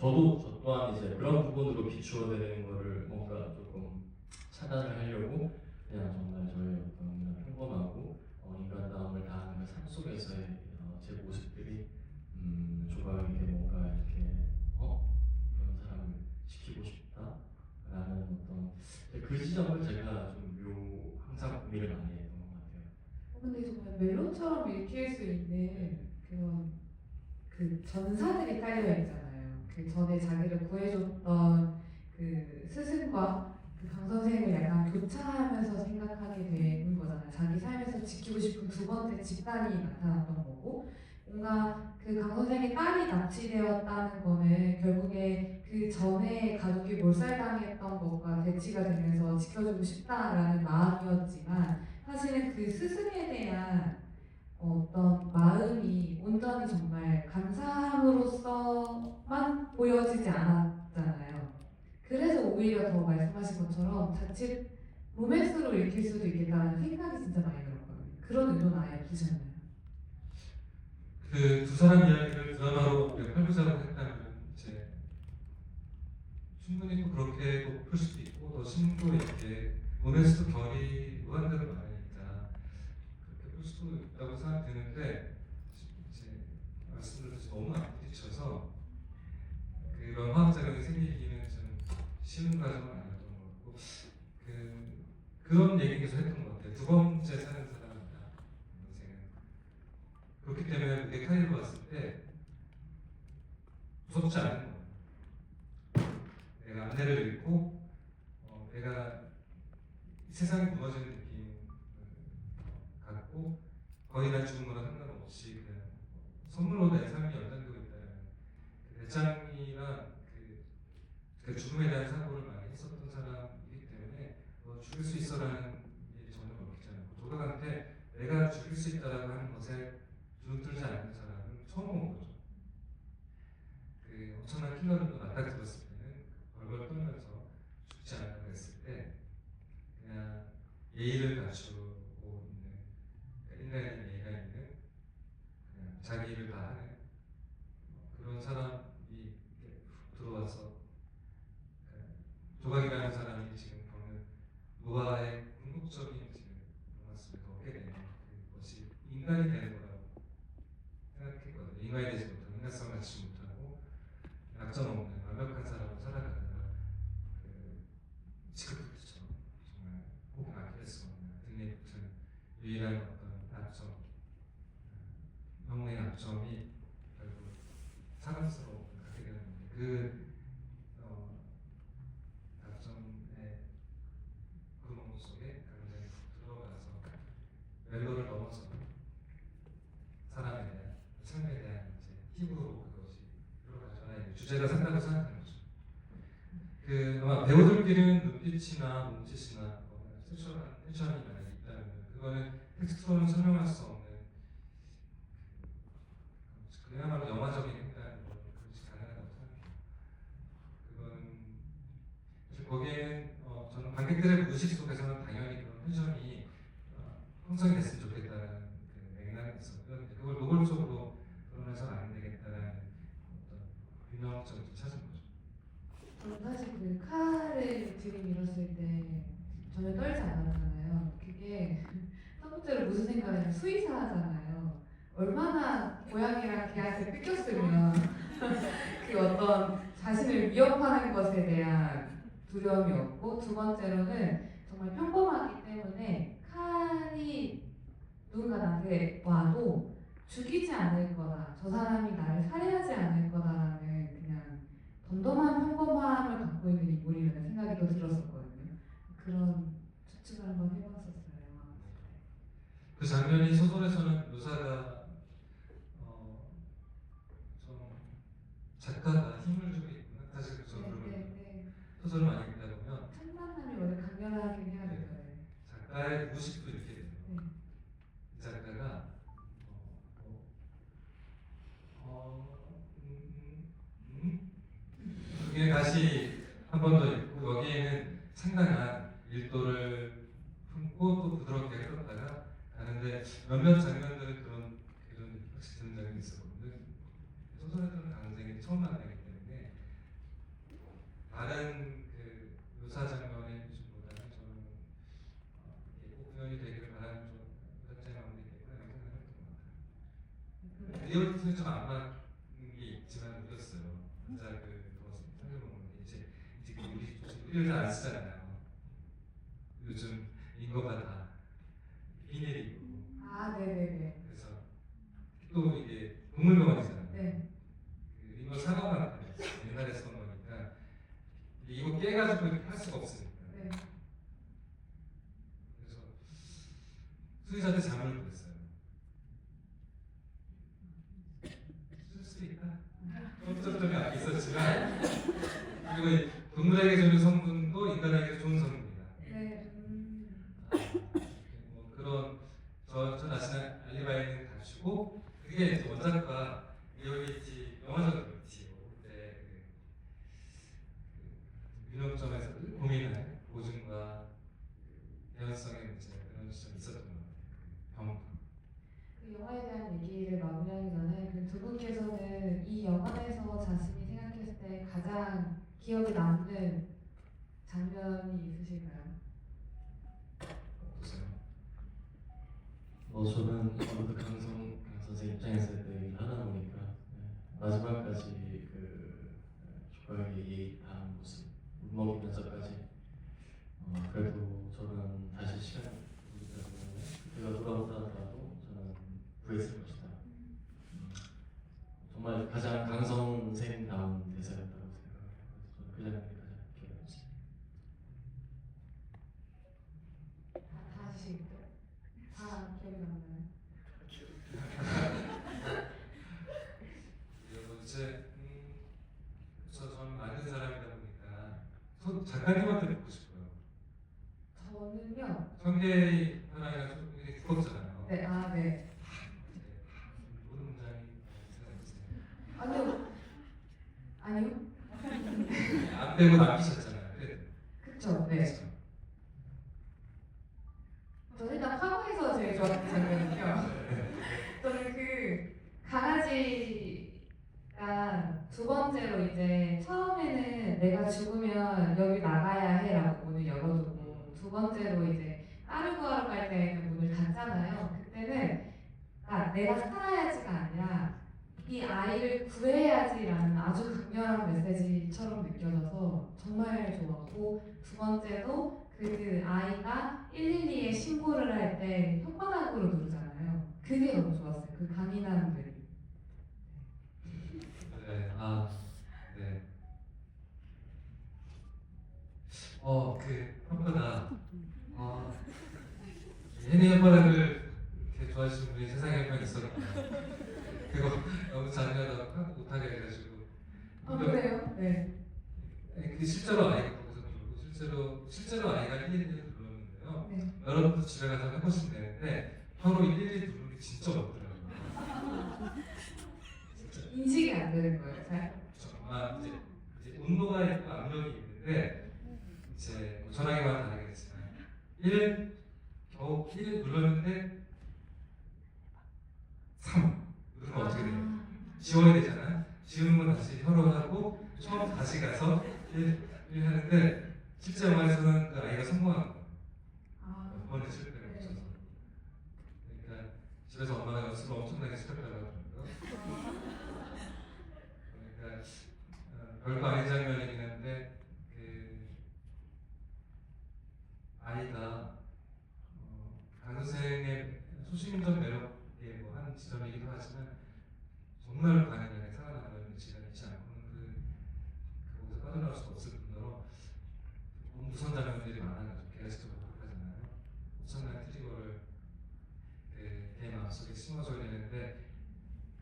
또한 이제 그런 부분으로 비추어내는 거를 뭔가 조금 차단을 하려고 그냥 정말 저의 어떤 그냥 평범하고 인간다움을 다하는 그 삶 속에서의 제 모습들이 조각에게 뭔가 이렇게 이런 사람을 지키고 싶다라는 어떤 그 지점을 제가 좀 항상 고민을 많이 했던 것 같아요. 근데 정말 멜론처럼 읽힐 수 있는 그런 그 전사들이 깔려 있잖아요. 그 전에 자기를 구해줬던 그 스승과 그 강 선생을 약간 교차하면서 생각하게 되는 거잖아요. 자기 삶에서 지키고 싶은 두 번째 집단이 나타났던 거고, 뭔가 그 강 선생의 딸이 납치되었다는 거는 결국에 그 전에 가족이 몰살당했던 것과 대치가 되면서 지켜주고 싶다라는 마음이었지만, 사실은 그 스승에 대한 어떤 마음이 온전히 정말 감사함으로써만 보여지지 않았잖아요. 그래서 오히려 더 말씀하신 것처럼 자칫 로맨스로 읽힐 수도 있겠다는 생각이 진짜 많이 들었거든요. 그런 의도는 아예 없으셨나요? 그 두 사람 이야기를 드라마로 8부작으로 했다면 이제 충분히 또 그렇게 또 풀 수도 있고 더 심도 있게 로맨스도 결이 무한대로 많으니까 그렇게 풀 수도 있다고 생각되는데 이제 말씀드렸듯이 너무 안 부딪혀서 그런 화학작용이 생기기는 좀 쉬운 과정은 아니었던 것 같고 그런 얘기 계속 했던 것 같아요. 두 번째 사는 사람이다. 인생은 그렇기 때문에 넥타이로 왔을 때 무섭지 않은 거예요. 내가 안내를 잃고 내가 세상이 무너지는 느낌 갖고 거의 다 죽은 거나 상관없이 그냥 선물로 내 삶이 연장되고 있다는 그 배짱이나 그 죽음에 대한 사고를 많이 했었던 사람이기 때문에 죽일 수 있어라는 일이 전혀 어렵지 않고 조각한테 내가 죽일 수 있다라고 하는 것에 주눅들지 않는 사람은 처음 온 거죠. 그 엄청난 킬러들도 맞닥뜨렸을 때는 벌벌 떨면서 죽지 않는다고 했을 때 그냥 예의를 갖추고 있는 인간의 예의가 있는 그냥 자기 일을 다 하는 그런 사람이 훅 들어와서 조각이라는 사람이 지금 겪는 노아의 궁극적인 지금 영화 속에서 얻게 되는 그것이 인간이 되는 거라고 생각했거든요. 인간이 되지 못하고 인간성을 갖추지 못하고 약점 없는 완벽한 사람으로 살아가다가 지크프트처럼 정말 꼭 아킬레스 없는 등에 붙은 유일한 어떤 약점 점이 결국 사랑스러움을 갖게 되는 건데 그 답점의 구멍 속에 굉장히 푹 들어가서 멜로를 넘어서 사람에 대한 삶에 대한 이제 힘으로 그것이 들어가잖아요. 주제가 산다고 생각하는 거죠. 그 아마 배우들끼리는 눈빛이나 몸짓이나 섹슈얼한 텐션이 많이 있다면 그거는 텍스트로는 설명할 수 없는 그야말로 영화적인 행동이라는 건 그것이 가능하다고 생각해요. 그건 사실 거기에는 저는 관객들의 무의식 속에서는 당연히 그런 텐션이 형성이 됐으면 좋겠다는 그 맥락이 있었고요. 그걸 노골적으로 드러내서는 안 되겠다는 어떤 균형점을 좀 찾은 거죠. 저는 사실 그 칼을 들이밀었을 때 전혀 떨지 않았잖아요. 그게 첫 번째로 무슨 생각이냐면 수의사잖아요. 얼마나 고양이랑 개한테 삐꼈으면 그 어떤 자신을 위협하는 것에 대한 두려움이 없고, 두 번째로는 정말 평범하기 때문에 칼이 누군가 나한테 와도 죽이지 않을 거다, 저 사람이 나를 살해하지 않을 거다라는 그냥 덤덤한 평범함을 갖고 있는 인물이라는 생각이 또 들었었거든요. 그런 추측을 한번 해봤었어요. 그 장면이 소설에서는 묘사가 좀 작가가 힘을 주고 있구나. 사실 저는 소설을 많이 읽다 보면 첫 만남이 원래 강렬하긴 해야 돼요. 작가의 무의식도 이렇게 돼요. 이 작가가 그게 다시 한 번 더 읽고 여기에는 상당한 밀도를 품고 또 부드럽게 해줬다가 가는데 몇몇 장면들은 그런 확실히 드는 장면이 있었거든요. 소설에서는 강생이 처음 만나기 때문에 다른 그 묘사 장면의 기준보다는 저는 꼭 구현이 되기를 바라는 좀 현재 마음이 있겠구나 생각했던 것 같아요. 리얼리티는 좀 안 맞는 게 있지만 웃겼어요. 진짜 그것을 생각해보는 게 이제 우리 잘 안 쓰잖아요. 요즘 인거가 다 비닐이고. 아, 네네네. 그래서 또 이게 동물병원이잖아요. 네. 그 이거 사과만 옛날에 쓰던 거니까 이거 깨가지고 이렇게 할 수가 없으니까. 네. 그래서 수의사한테 잠을 그랬어요. 쓸 수 있다. 어쩌점이 있었지만 그리고 동물에게 주는 성분도 인간에게 좋은 성분이다. 네. 뭐 그런 저 자신의 알리바이는 갖추고 그게 이제 원작과 리얼리티 영화적 리얼리티고 그때 그 균형점에서 고민할 보증과 개연성의 문제 그런 점이 있었던 것 같아요. 그 영화에 대한 얘기를 마무리하기 전에 그 두 분께서는 이 영화에서 자신이 생각했을 때 가장 기억에 남는 장면이 있으실까요? 어떠세요? 저는 아무래도 강 선생 입장에서 얘기를 하다 보니까 마지막까지 그 조카에게 얘기하는 모습, 울먹이면서까지 그래도 저는 다시 시간이 때문에 그때가 돌아온다 하더라도 저는 구했을 것이다. 정말 가장 강선생다운 대사였다고 생각해요. 저는 그 장면이 가장 기억에 남습니다. 다 하시겠죠? 다 기억이 남나요? 이제 저는 많은 사람이다 보니까 작가님한테 묻고 싶어요. 저는요. 성계의 하나가 좀 굉장히 두껍잖아요. 네, 아, 네. 모든 문장이 생각해주세요. 아니요. 안 빼고 남기셨잖아요. 그래도. 그쵸, 네. 그렇죠. 저는 일단 화보에서 제일 좋았던 장면은요. 저는 그 강아지가 두 번째로 이제 처음에는 내가 죽으면 여기 나가야 해라고 문을 열어두고, 두 번째로 이제 딸을 구하러 갈 때는 문을 닫잖아요. 그때는 내가 살아야지가 아니라 이 아이를 구해야지라는 아주 강렬한 메시지처럼 느껴져서 정말 좋았고, 두 번째도 그 아이가 112에 신고를 할 때 혓바닥으로 누르잖아요. 그게 너무 좋았어요. 그 강인한 글이. 형보다 해내 혓바닥을 이렇게 좋아하시는 분이 세상에 한 명 있었구나. 그거 너무 잔인하다고 하고 못하게 해가지고. 그래요? 네. 그 실제로 아이가 거기서 부르고 실제로 아이가 112를 불렀는데요. 네. 여러분도 집에 가서 해보시면 되는데 혀로 112 부르는 게 진짜 어렵더라고요. 진짜 인식이 안 되는 거예요, 잘. 정말 이제 온도가 있고 압력이 있는데 이제 뭐 전화기와는 다르겠지만 1 눌렀는데 3 누르면 어떻게 돼요? 지워야 되잖아. 지우는 건 다시 혀로 하고 처음 다시 가서 1 하는데 실제 영화에서는 그 아이가 성공한 거예요. 몇 번의 실패를 거쳐서. 그러니까 집에서 엄마가 연습을 엄청나게 시켰다고 하더라고요. 그러니까 별거 아닌 장면이긴 한데 그 아이가 강 선생의 소심인전 매력의 뭐한 지점이기도 하지만 정말 강인하게 살아남는 시간이 있지 않고는 그곳에서 빠져나올 수가 없을 뿐더러 너무 무서운 장면들이 많아가지고 게스트가 하잖아요. 엄청난 트리거를 내 마음속에 심어줘야 되는데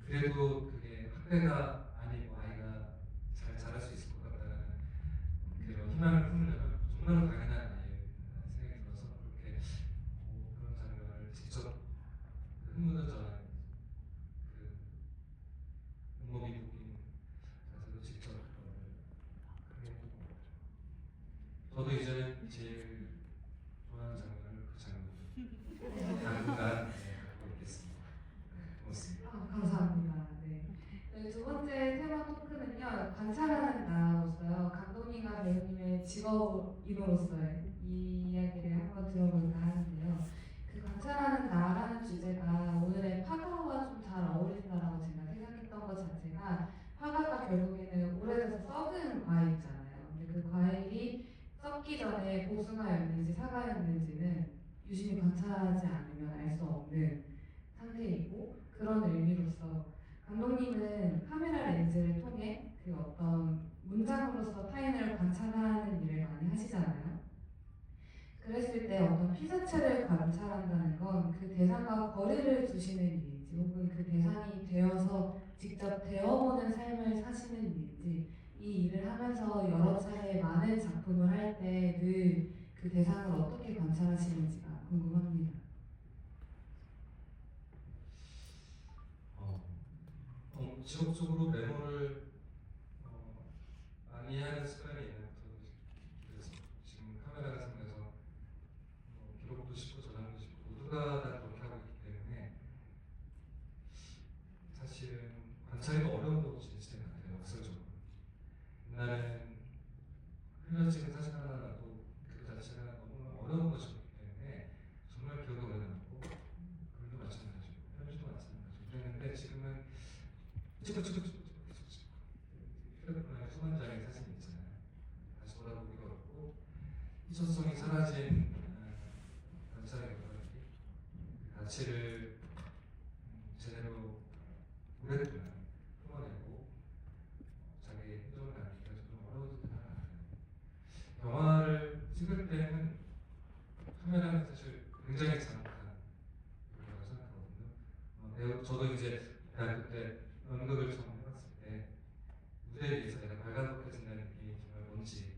그래도 그게 학대가 아니고 아이가 잘 자랄 수 있을 것 같다는 그런 희망을 품으려면 정말로 강인한 아이의 생각이 들어서 그렇게 그런 장면을 직접 흥분을 전하는 음악이 보긴 자세로 직접 하게 했던 것 같아요. 저도 이제는 제일 좋아하는 장면을 그 장면을 당분간 갖고 있겠습니다. 고맙습니다. 감사합니다. 네. 네, 두 번째 테마 토크는요, 관찰하는 나로서요, 감독님과 배우님의 직업인으로서의 이 이야기를 한번 들어볼까 하는데요. 그 관찰하는 나라는 주제가 오늘의 파가와 좀 잘 어울린다라고 제가 생각했던 것 자체가 파가가 결국에는 오래돼서 썩은 과일이잖아요. 근데 그 과일이 썩기 전에 복숭아였는지 사과였는지는 유심히 관찰하지 않으면 알 수 없는 상태이고 그런 의미로서 감독님은 카메라 렌즈를 통해 그 어떤 문장으로서 타인을 관찰하는 일을 많이 하시잖아요. 그랬을 때 어떤 피사체를 관찰한다는 건 그 대상과 거리를 두시는 일인지 혹은 그 대상이 되어서 직접 되어보는 삶을 사시는 일인지 이 일을 하면서 여러 차례 많은 작품을 할 때 늘 그 대상을 어떻게 관찰하시는지가 궁금합니다. 지속적으로 메모를 많이 하는 습관이 있는 그래서 지금 카메라 같은 데서 기록도 쉽고 저장도 쉽고 모두가 다 그렇게 하고 있기 때문에 사실은 관찰이 더 어려운 거고 진실된 것 같아요. 역설적으로 옛날에는 흘려 찍은 사진 하나라도 그 자체가 너무 어려운 것이었기 때문에 정말 기억이 오래 남고 글도 마찬가지고 편지도 마찬가지고 그랬는데 지금은 휴대폰에 수만 장의 사진이 있잖아요. 다시 돌아보기가 어렵고 희소성이 사라진 관찰의 여러가지 그 가치를 제대로 오랫동안 품어내고 자기의 흔적을 남기기가 좀 어려워지는 것 같아요. 영화를 찍을 때는 카메라는 사실 굉장히 장악한 요리라고 생각하거든요. 저도 이제 대학교 때 연극을 처음 해봤을 때 무대 위에서 내가 발가벗겨진다는 느낌이 정말 뭔지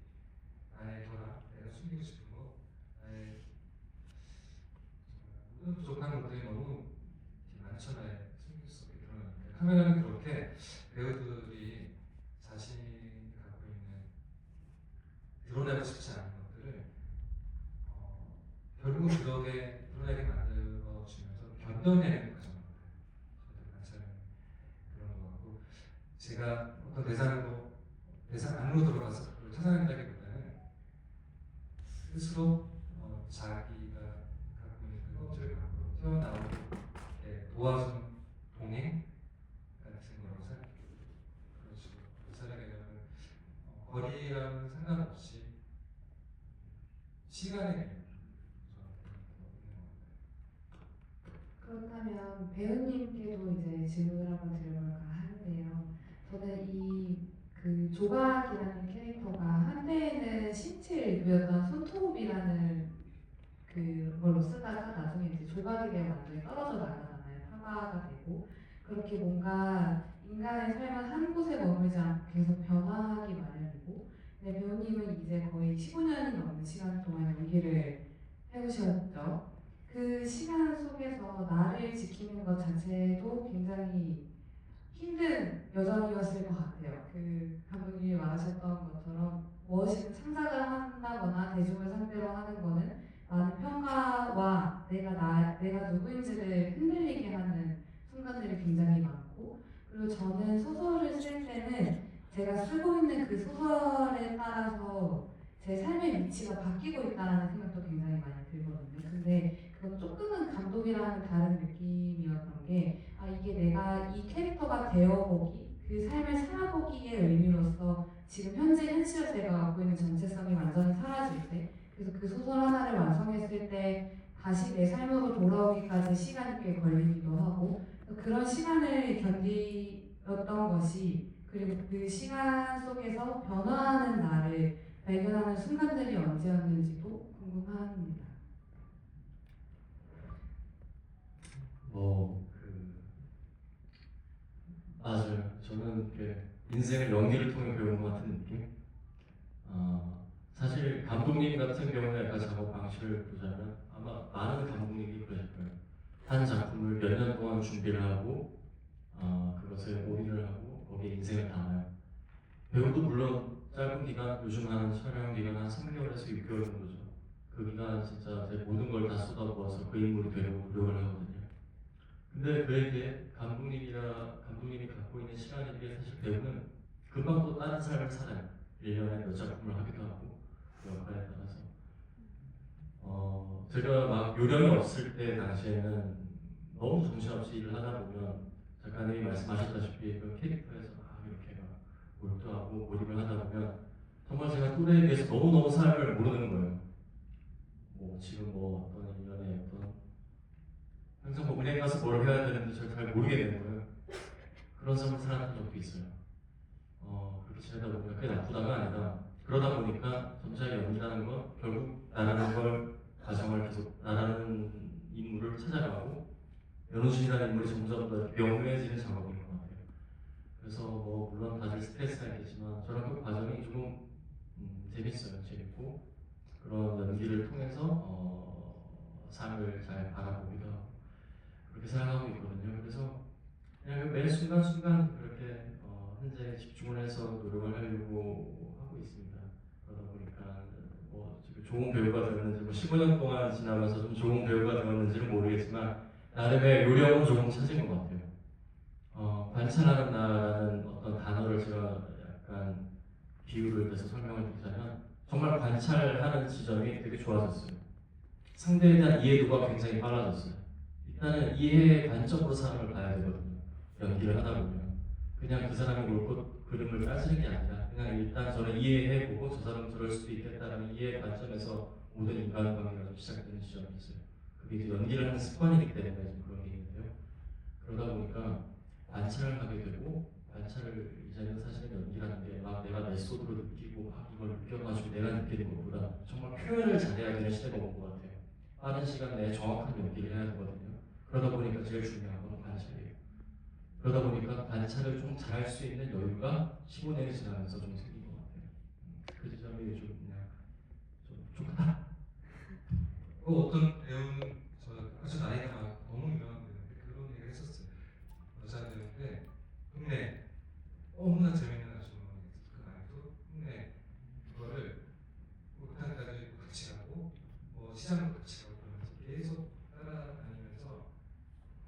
나의 결함, 내가 숨기고 싶은 거, 나의 모든 부족한 것들이 너무 많잖아요. 숨길 수 없게 드러나는데 카메라는 그렇게 배우들이 자신이 갖고 있는 드러내고 싶지 않은 것들을 결국은 드러내게 만들어주면서 견뎌내는 과정 같아요. 저희들 관찰은 그런 것 같고 제가 어떤 대상 안으로 들어가서 그걸 찾아낸다기보다는 스스로 자기가 갖고 있는 그 성질을 밖으로 튀어나오게 도와준 동행 같은 거라고 생각해요. 그렇죠. 그 사람에게는 거리랑은 상관없이 시간의 개념 그렇다면 배우님께도 이제 질문을 한번 드려볼까 하는데요. 저는 이 그 조각이라는 캐릭터가 한때는 신체를 그렸던 손톱이라는 그걸로 쓰다가 나중에 이제 조각이 되어 완전히 떨어져 나가잖아요. 파마가 되고 그렇게 뭔가 인간의 삶은 한 곳에 머물지 않고 계속 변화하기 마련이고 네, 배우님은 이제 거의 15년이 넘는 시간 동안 연기를 해오셨죠. 그 시간 속에서 나를 지키는 것 자체도 굉장히 힘든 여정이었을 것 같아요. 그 감독님이 말하셨던 것처럼 무엇이든 창작을 한다거나 대중을 상대로 하는 거는 많은 평가와 내가 누구인지를 흔들리게 하는 순간들이 굉장히 많고 그리고 저는 소설을 쓸 때는 제가 쓰고 있는 그 소설에 따라서 제 삶의 위치가 바뀌고 있다는 생각도 굉장히 많이 들거든요. 근데 그건 조금은 감독이랑은 다른 느낌이었던 게 이게 내가 이 캐릭터가 되어보기, 그 삶을 살아보기의 의미로서 지금 현재 현실에서 내가 갖고 있는 정체성이 완전히 사라질 때 그래서 그 소설 하나를 완성했을 때 다시 내 삶으로 돌아오기까지 시간이 꽤 걸리기도 하고 그런 시간을 견디었던 것이 그리고 그 시간 속에서 변화하는 나를 발견하는 순간들이 언제였는지도 궁금합니다. 맞아요. 저는 인생을 연기를 통해 배운 것 같은 느낌. 사실 감독님 같은 경우에 약간 작업 방식을 보자면 아마 많은 감독님이 그러실 거예요. 한 작품을 몇 년 동안 준비를 하고 그것에 올인을 하고 거기에 인생을 담아요. 배우도 물론 짧은 기간, 요즘 한 촬영 기간 한 3개월에서 6개월 정도죠. 그 기간 진짜 제 모든 걸 다 쏟아부어서 그 인물이 되려고 노력을 하거든요. 근데 그에게 감독님이 갖고 있는 시간에 비해 사실 배우는 금방 또 다른 삶을 살아요. 1년에 몇 작품을 하기도 하고 그 역할에 따라서 제가 막 요령이 없을 때 당시에는 너무 정신없이 일을 하다 보면 작가님이 말씀하셨다시피 그 캐릭터에서 이렇게 막 몰두하고 몰입을 하다 보면 정말 제가 또래에 비해서 너무너무 삶을 모르는 거예요. 지금 어떤 일련의 어떤 항상 은행 가서 뭘 해야 되는지 잘 모르게 되는 거예요. 그런 삶을 살았던 적도 있어요. 그렇게 지내다 보니까 그게 나쁘다가 아니라 그러다 보니까 점차 연기라는 건 결국 나라는 걸 가정을 계속 나라는 인물을 찾아가고 연우진이라는 인물이 점점 더 명료해지는 작업인 것 같아요. 그래서 물론 다들 스트레스가 있겠지만 저는 그 과정이 조금 재밌어요. 재밌고 그런 연기를 통해서 삶을 잘 바라보기도 하고 그렇게 생각하고 있거든요. 그래서 그냥 매 순간순간 그렇게 현재 집중을 해서 노력을 하려고 하고 있습니다. 그러다 보니까 지금 좋은 배우가 되었는지 15년 동안 지나면서 좀 좋은 배우가 되었는지는 모르겠지만 나름의 요령은 조금 찾은 것 같아요. 관찰하는 나라는 어떤 단어를 제가 약간 비유를 해서 설명을 드리자면 정말 관찰하는 지점이 되게 좋아졌어요. 상대에 대한 이해도가 굉장히 빨라졌어요. 일단은 이해의 관점으로 사람을 봐야 되거든요. 연기를 하다 보면 그냥 그 사람이 옳고 그름을 따지는 게 아니라 그냥 일단 저는 이해해보고 저 사람은 저럴 수도 있겠다는 이해의 관점에서 모든 인간관계가 좀 시작되는 지점이 있어요. 그게 이제 연기를 하는 습관이기 때문에 좀 그런 게 있는데요. 그러다 보니까 관찰을 하게 되고 관찰을 이제는 사실은 연기라는 게 막 내가 내 속으로 느끼고 막 이걸 느껴가지고 내가 느끼는 것보다 정말 표현을 잘해야 되는 시대가 온 것 같아요. 빠른 시간 내에 정확한 연기를 해야 되거든요. 그러다 보니까 제일 중요한 건 관찰이에요. 그러다 보니까 관찰을 좀 잘할 수 있는 여유가 15년이 지나면서 좀 생긴 것 같아요. 그 지점이 좀 그냥 좀 좋다. 어떤 배우는 아주 나이가 막 너무 유명한 배우인데 그런 얘기를 했었어요. 여자 배우인데 흉내 너무나 재밌는 아주 그 나이도 흉내 그거를 극단까지 같이 가고 시장도 같이 가고 그러면서 계속 따라다니면서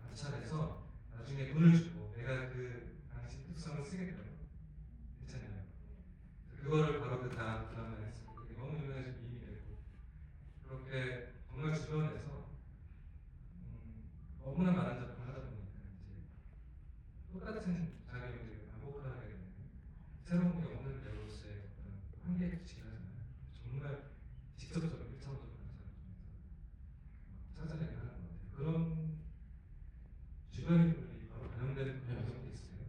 관찰해서 나중에 돈을 주고 내가 그 당시 특성을 쓰겠다고 했잖아요. 그거를 바로 그 다음 드라마에 했어요. 그게 너무 유명해서 밈이 되고 그렇게 정말 주변에서 너무나 많은 작품을 하다 보니까 이제 똑같은 자기 문제를 반복하게 되는 새로운 게 없는 배우로서의 어떤 한계를 지나잖아요. 정말 직접적으로 일차원적으로 하는 사람 중에서 찾아내야 하는 것 같아요. 그런 주변 인물이 바로 반영되는 그런 것도 있어요.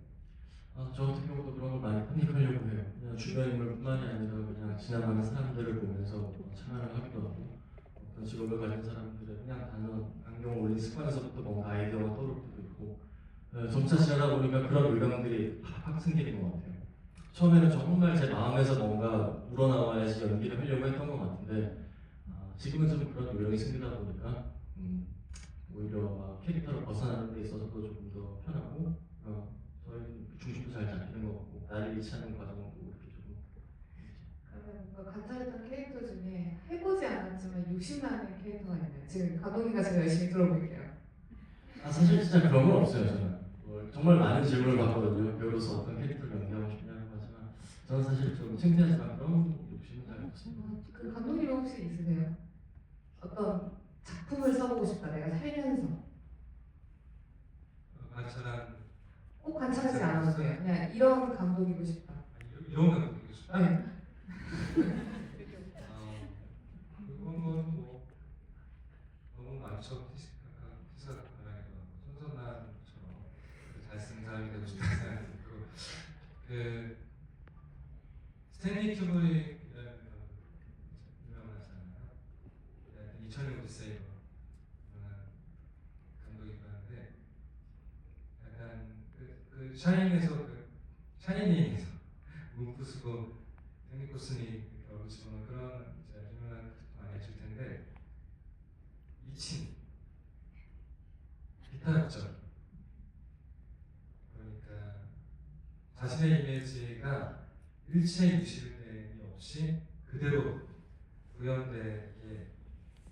저 같은 경우도 그런 걸 많이 편입하려고 해요. 그냥 주변 인물뿐만이 아니라 그냥 지나가는 사람들을 보면서 참여를 하기도 하고 어떤 직업을 가진 사람들은 그냥 단순 안경을 올린 습관에서부터 뭔가 아이디어가 떠오를 때도 있고 점차 지나다 보니까 그런 요령들이 팍팍 생기는 것 같아요. 처음에는 정말 제 마음에서 뭔가 우러나와야지 연기를 하려고 했던 것 같은데 지금은 좀 그런 요령이 생기다 보니까 오히려 캐릭터를 벗어나는 데 있어서도 조금 더 편하고 저희 중심도 잘 잡히는 것 같고 나를 잃지 않는 과정도 이렇게 조금 그러면 뭔가 관찰했던 캐릭터 중에 해보지 않았지만 욕심나는 캐릭터가 있나요? 지금 감독님과 제가 열심히 들어볼게요. 사실 진짜 그런 건 없어요. 저는 정말 많은 질문을 받거든요. 배우로서 어떤 캐릭터를 연기하고 싶냐고 하지만 저는 사실 좀 창피하지만 그런 욕심은 잘 없습니다. 그 감독님 혹시 있으세요? 어떤 작품을 써보고 싶다 내가 살면서 관찰한 꼭 관찰하지 않아도 돼요. 그냥 이런 감독이고 싶다. 이런 거 보고 싶다. 네. 그건 뭐 너무 많죠. 티사 고양이도 손선남처럼 잘 쓰는 사람이 되고 싶다는 생각이 들고 그 스탠리 큐브릭이라는 유명하잖아요. 2000년 오디세이로 유명한 감독이기도 한데 약간 그 샤이닝에서 샤이닝에서 문프 쓰고 닉콜슨이 얼굴 집어넣은 그런 이제 유명한 것도 많이 해줄 텐데 2층 기타 역전 그러니까 자신의 이미지가 일체 유실됨이 없이 그대로 구현되게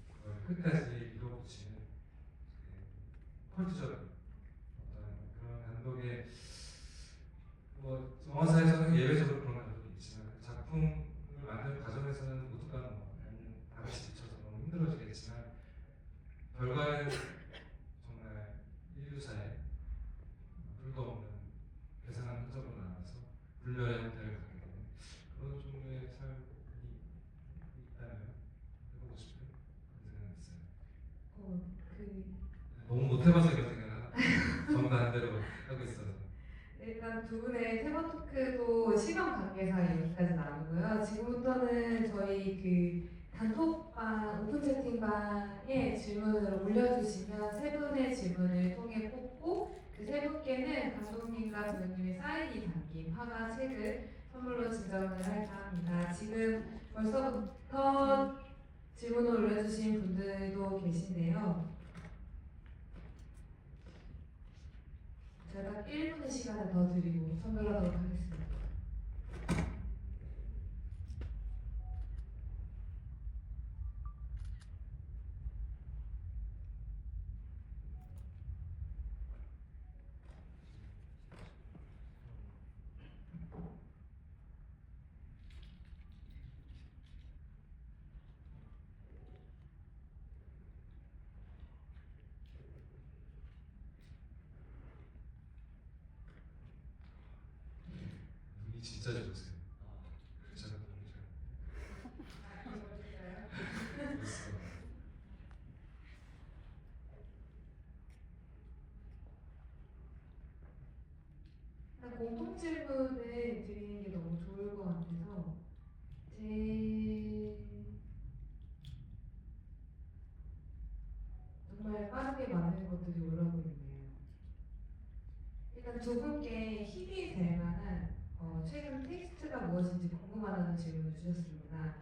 그걸 끝까지 이뤄붙이는 컬트적인 어떤 그런 감독의 뭐 영화사에서는 예외적으로 그런 감독이 있지만 작품을 만드는 과정에서는 모두가 다 같이 지쳐서 너무 힘들어지겠지만 결과는 정말 인류사에 불도 없는 괴상한 흔적으로 나와서 불멸의 형태를 갖게 되는 그런 종류의 삶이 있다면 해보고 싶은 그런 생각이 있어요. 너무 못해봐서 이런 생각을 정반대로 하고 있어서. 일단 두 분의 테마 토크도 시간 관계상 여기까지 나누고요. 지금부터는 저희 그 단톡방, 오픈 채팅방에 질문을 올려주시면 세 분의 질문을 통해 뽑고 그 세 분께는 감독님과 배우님의 사인이 담긴 화가 책을 선물로 증정을 할까 합니다. 지금 벌써부터 질문을 올려주신 분들도 계신데요. 제가 1분의 시간을 더 드리고 선별하도록 하겠습니다. 눈이 진짜 좋으세요. 괜찮아, 공통 질문을 드리는 게 너무 좋을 것 같아서 정말 빠르게 많은 것들이 올라오고 있네요. 일단 두 분께 힘이 될 만한 최근 텍스트가 무엇인지 궁금하다는 질문을 주셨습니다.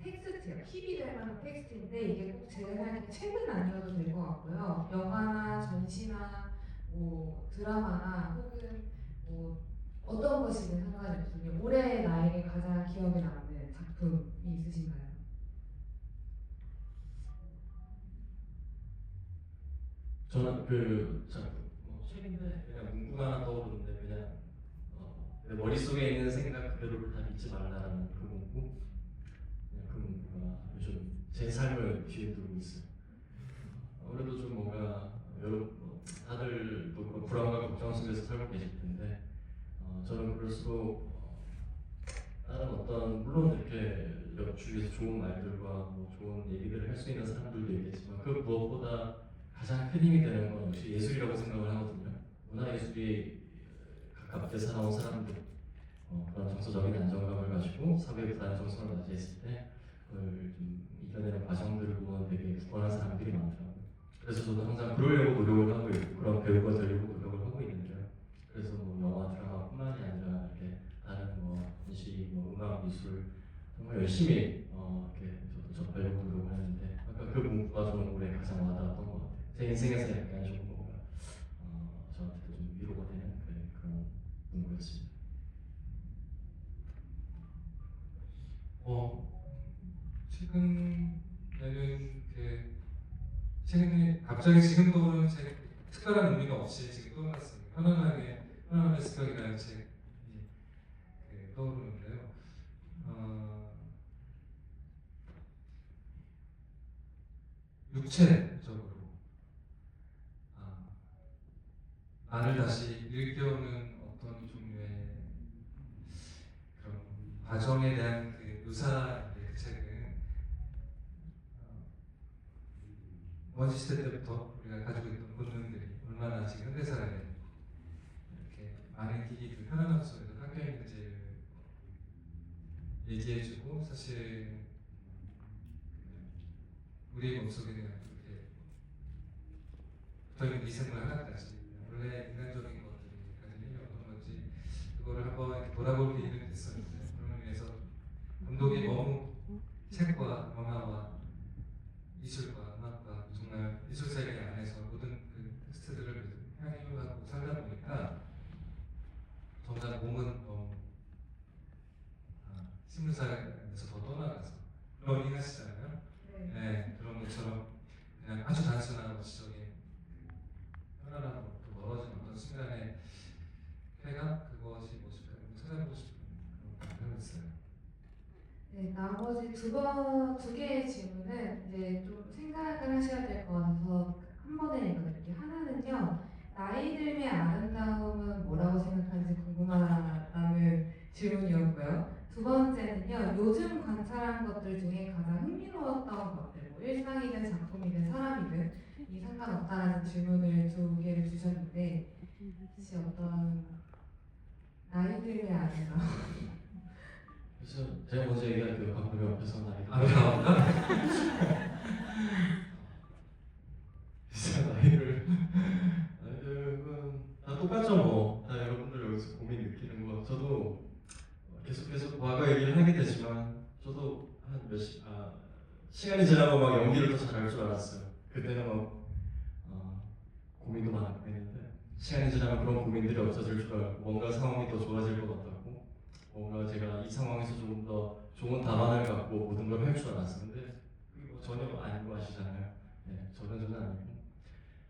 텍스트요. 힘이 될 만한 텍스트인데 이게 꼭 제가 생각하기에 책은 아니어도 될 것 같고요. 영화나 전시나 뭐 드라마나 혹은 뭐 어떤 것이든 상관이 없으니 올해 나에게 가장 기억에 남는 작품이 있으신가요? 저는 최근에 그냥 문구가 하나 떠오르는데 그냥 내 머릿속에 있는 생각 그대로를 다 믿지 말라라는 그 문구 그냥 그 문구가 요즘 제 삶을 뒤흔들고 있어요. 아무래도 좀 뭔가 다들 또 그런 불안과 걱정 속에서 살고 계실 텐데 저는 그럴수록 다른 어떤 물론 이렇게 주위에서 좋은 말들과 뭐 좋은 얘기들을 할 수 있는 사람들도 있겠지만 그 무엇보다 가장 큰 힘이 되는 건 역시 예술이라고 생각을 하거든요. 문화예술이 가깝게 살아온 사람들 그런 정서적인 안정감을 가지고 사회의 부담 정성을 맞이했을 때 그걸 좀 이겨내는 과정들을 보면 되게 부건한 사람들이 많더라고요. 그래서 저도 항상 그러려고 노력을 하고 있고 그런 배우가 되려고 노력을 하고 있는데요. 그래서 뭐 영화, 드라마뿐만이 아니라 이렇게 다른 뭐 전시, 뭐 음악, 미술 정말 열심히 이렇게 저도 접하려고 노력을 하는데 아까 그 문구가 저는 올해 가장 와닿았던 것 같아요. 제 인생에서 약간 조금 뭔가 저한테 좀 위로가 되는 그런 문구였습니다. 최근에는 최근에 갑자기 지금 떠오르는 책 특별한 의미가 없이 지금 떠올랐습니다. 편안함의 습격이라는 책이 떠오르는데요. 육체적으로 나를 다시 일깨우는 어떤 종류의 그런 과정에 대한 그 묘사인데 그 책은 원시 시대 때부터 우리가 가지고 있던 본능들이 얼마나 지금 현대 사회에 이렇게 많은 기기들 편안함 속에서 섞여 있는지를 얘기해주고 사실 우리 몸속에는 이렇게 붙어있는 미생물 하나까지 원래 인간적인 것들이 가진 힘이 어떤 건지 그거를 한번 이렇게 돌아볼 기회는 됐었는데 그런 의미에서 감독이 너무 책과 영화와 미술과 음악과 정말 미술 세계 안에서 모든 그 텍스트들을 향유하고 살다 보니까 정작 몸은 너무 식물사에서 더 떠나가서 러닝 하시잖아요. 네, 그런 것처럼 그냥 아주 단순한 지적인 편안함으로부터 멀어진 어떤 순간의 쾌감 그것이 무엇일까 찾아보고 싶은 그런 감정이 있어요. 네, 나머지 두 개의 질문은 이제 좀 생각을 하셔야 될 것 같아서 한 번에 읽어드릴게요. 하나는요, 나이 들면 아름다움은 뭐라고 생각하는지 궁금하다는 질문이었고요. 두 번째는요, 요즘 관찰한 것들 중에 가장 흥미로웠던 것들, 뭐 일상이든 작품이든 사람이든 이 상관없다라는 질문을 두 개를 주셨는데, 혹시 어떤 나이 들면 아름다움? 그래서 제가 먼저 얘기할게요. 감독이 옆에서 나이 아름다운가? 진짜 나이들은 다 똑같죠 뭐. 다 여러분들 여기서 고민 느끼는 거. 저도 계속 과거 얘기를 하게 되지만 저도 한 시간이 지나고 막 연기를 더 잘할 줄 알았어요. 그때는 막 고민도 많고 했는데 시간이 지나면 그런 고민들이 없어질 줄 알고 뭔가 상황이 더 좋아질 것 같았고 뭔가 제가 이 상황에서 조금 더 좋은 답안을 갖고 모든 걸 할 줄 알았었는데 그게 뭐 전혀 아닌 거 아시잖아요. 네, 전혀 아니고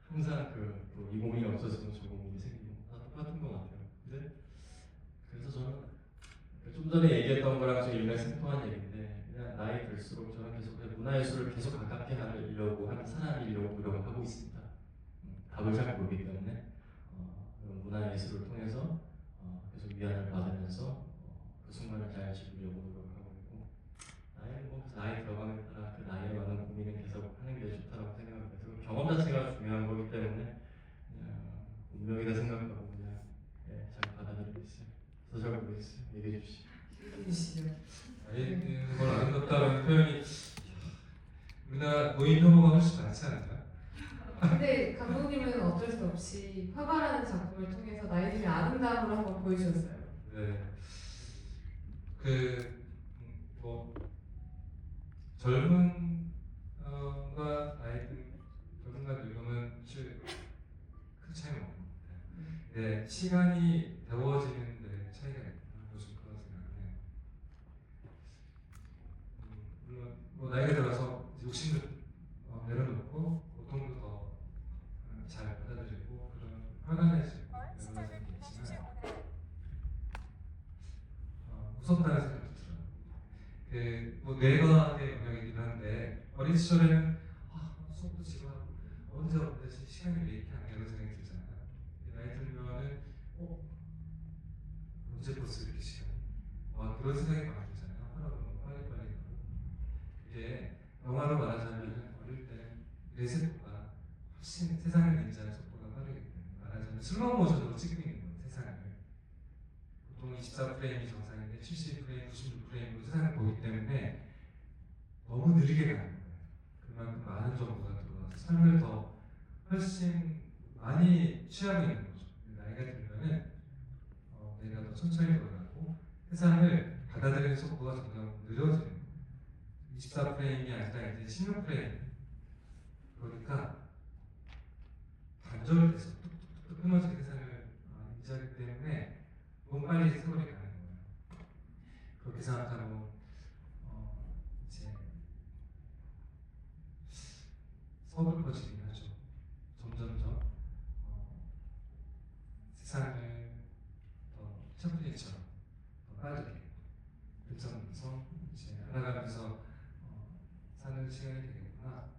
항상 이 고민이 없어지면 저 고민이 생기고 다 똑같은 것 같아요. 근데 그래서 저는 좀 전에 얘기했던 거랑 좀 일맥상통한 얘기인데 그냥 나이 들수록 저는 계속 문화예술을 계속 가깝게 하려고 하는 사람이려고 노력을 하고 있습니다. 답을 잘 모르기 때문에 문화예술을 통해서 계속 위안을 받으면서 그 순간을 잘 지키려고 노력하고 있고 나이는 뭐 나이 들어가면 따라 그 나이에 맞는 고민을 계속 하는 게 좋다고 생각해서 경험 자체가 중요한 거기 때문에 그냥 운명이다 생각하고 그냥 잘 받아들이고 있어요. 더 잘 모르겠어요. 얘기해 주시죠. 나이 드는 걸 아름답다는 표현이 우리나라 노인 혐오가 훨씬 많지 않을까? 근데 감독님은 어쩔 수 없이 화가라는 작품을 통해서 나이 들면 아름다움을 한번 보여주셨어요. 네. 뭐 젊은 과 나이 든 젊은과 늙음은 사실 큰 차이가 없는 것 같아요. 네, 시간이 배워지는 데 차이가 있다. 요즘 그런 생각을 해요. 물론 뭐 나이가 들어서 욕심도 내려놓고 고통도 더 잘 받아들이고 그런 편안해지고 여러 가지 있지만 무섭다는 생각도 들어요. 뭐 뇌과학의 영역이긴 한데 어린 시절에는 수업도 지루하고 언제 시간이 왜 이렇게 하냐 이런 생각이 들잖아요. 나이 들면은 언제 벌써 이렇게 시간이 그런 생각이 많이 들잖아요. 하루가 너무 빨리빨리 가고 이게 영화로 말하자면 어릴 때 뇌세포가 훨씬 세상을 인지하는 속도가 빠르기 때문에 말하자면 슬로우 모션으로 찍고 있는 거예요. 세상을 보통은 보통 24프레임이 정상인데 70프레임, 96프레임으로 세상을 보기 때문에 너무 느리게 가는 거예요. 그만큼 많은 정보가 들어와서 삶을 더 훨씬 많이 취하고 있는 거죠. 나이가 들면은 내가 더 천천히 돌아가고 세상을 받아들이는 속도가 점점 느려지는 거예요. 24프레임이 아니라 이제 16프레임. 그러니까 단절돼서 뚝뚝뚝 끊어지게 세상을 인지하기 때문에 너무 빨리 세월이 가는 거예요. 그렇게 생각하면 이제 서글퍼지긴 하죠. 점점점 세상을 더 셔플릿처럼 더 빠르게 들쳐면서 이제 알아가면서 사는 시간이 되겠구나.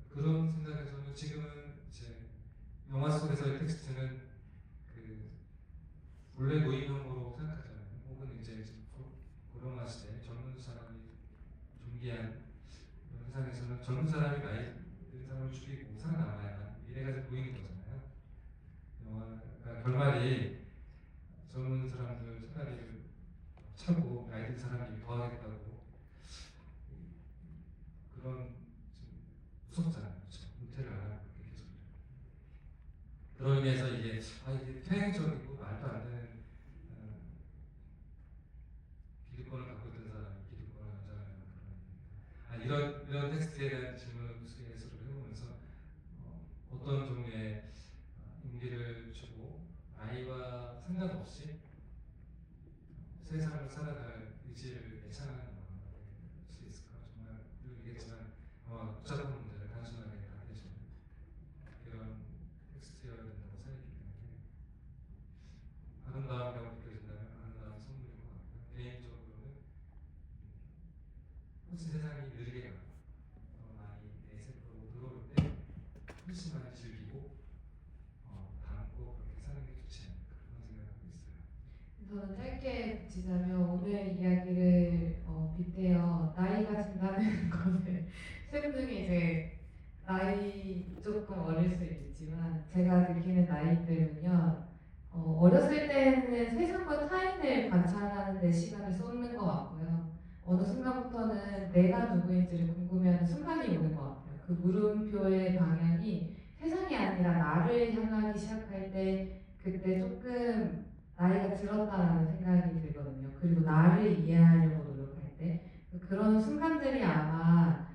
그런 생각에서는 지금은 이제 영화 속에서의 텍스트는 그 본래 노인형으로 생각하잖아요. 혹은 이제 고령화 시대 젊은 사람이 존귀한 이런 세상에서는 젊은 사람이 나이 든 사람을 죽이고 살아남아야 미래가 보이는 거잖아요. 영화가 결말이 젊은 사람들 사다리를 차고 나이 든 사람이 더하겠다고 그런 좀 무섭잖아요. 그렇죠? 은퇴를 안 하고 그렇게 계속 그런 의미에서 이게 이게 퇴행적이고 말도 안 되는 기득권을 갖고 있던 사람이 기득권을 연장하는 이런 텍스트에 대한 질문을 예술을 해보면서 어떤 종류의 용기를 주고 나이와 상관없이 세상을 살아갈 의지를 예찬하는 영화가 될 수 있을까? 정말 늘 얘기했지만 복잡한 문제를 단순하게 다해주는 이런 텍스트여야 된다고 생각했기 때문에 아름다움이라고 느껴진다면 아름다운 선물인 것 같고요. 개인적으로는 훨씬 세상이 느리게 가고 많이 내 세포로 들어올 때 훨씬 많이 즐기고 담고 그렇게 사는 게 좋지 않을까 그런 생각을 하고 있어요. 저는 짧게 붙이자면 오늘 이야기를 빗대어 나이가 든다는 것을 쌤들이 이제 나이 조금 어릴 수 있지만 제가 느끼는 나이대는요 어렸을 때는 세상과 타인을 관찰하는 데 시간을 쏟는 것 같고요 어느 순간부터는 내가 누구인지를 궁금해하는 순간이 오는 것 같아요. 그 물음표의 방향이 세상이 아니라 나를 향하기 시작할 때 그때 조금 나이가 들었다라는 생각이 들거든요. 그리고 나를 이해하려고 노력할 때 그런 순간들이 아마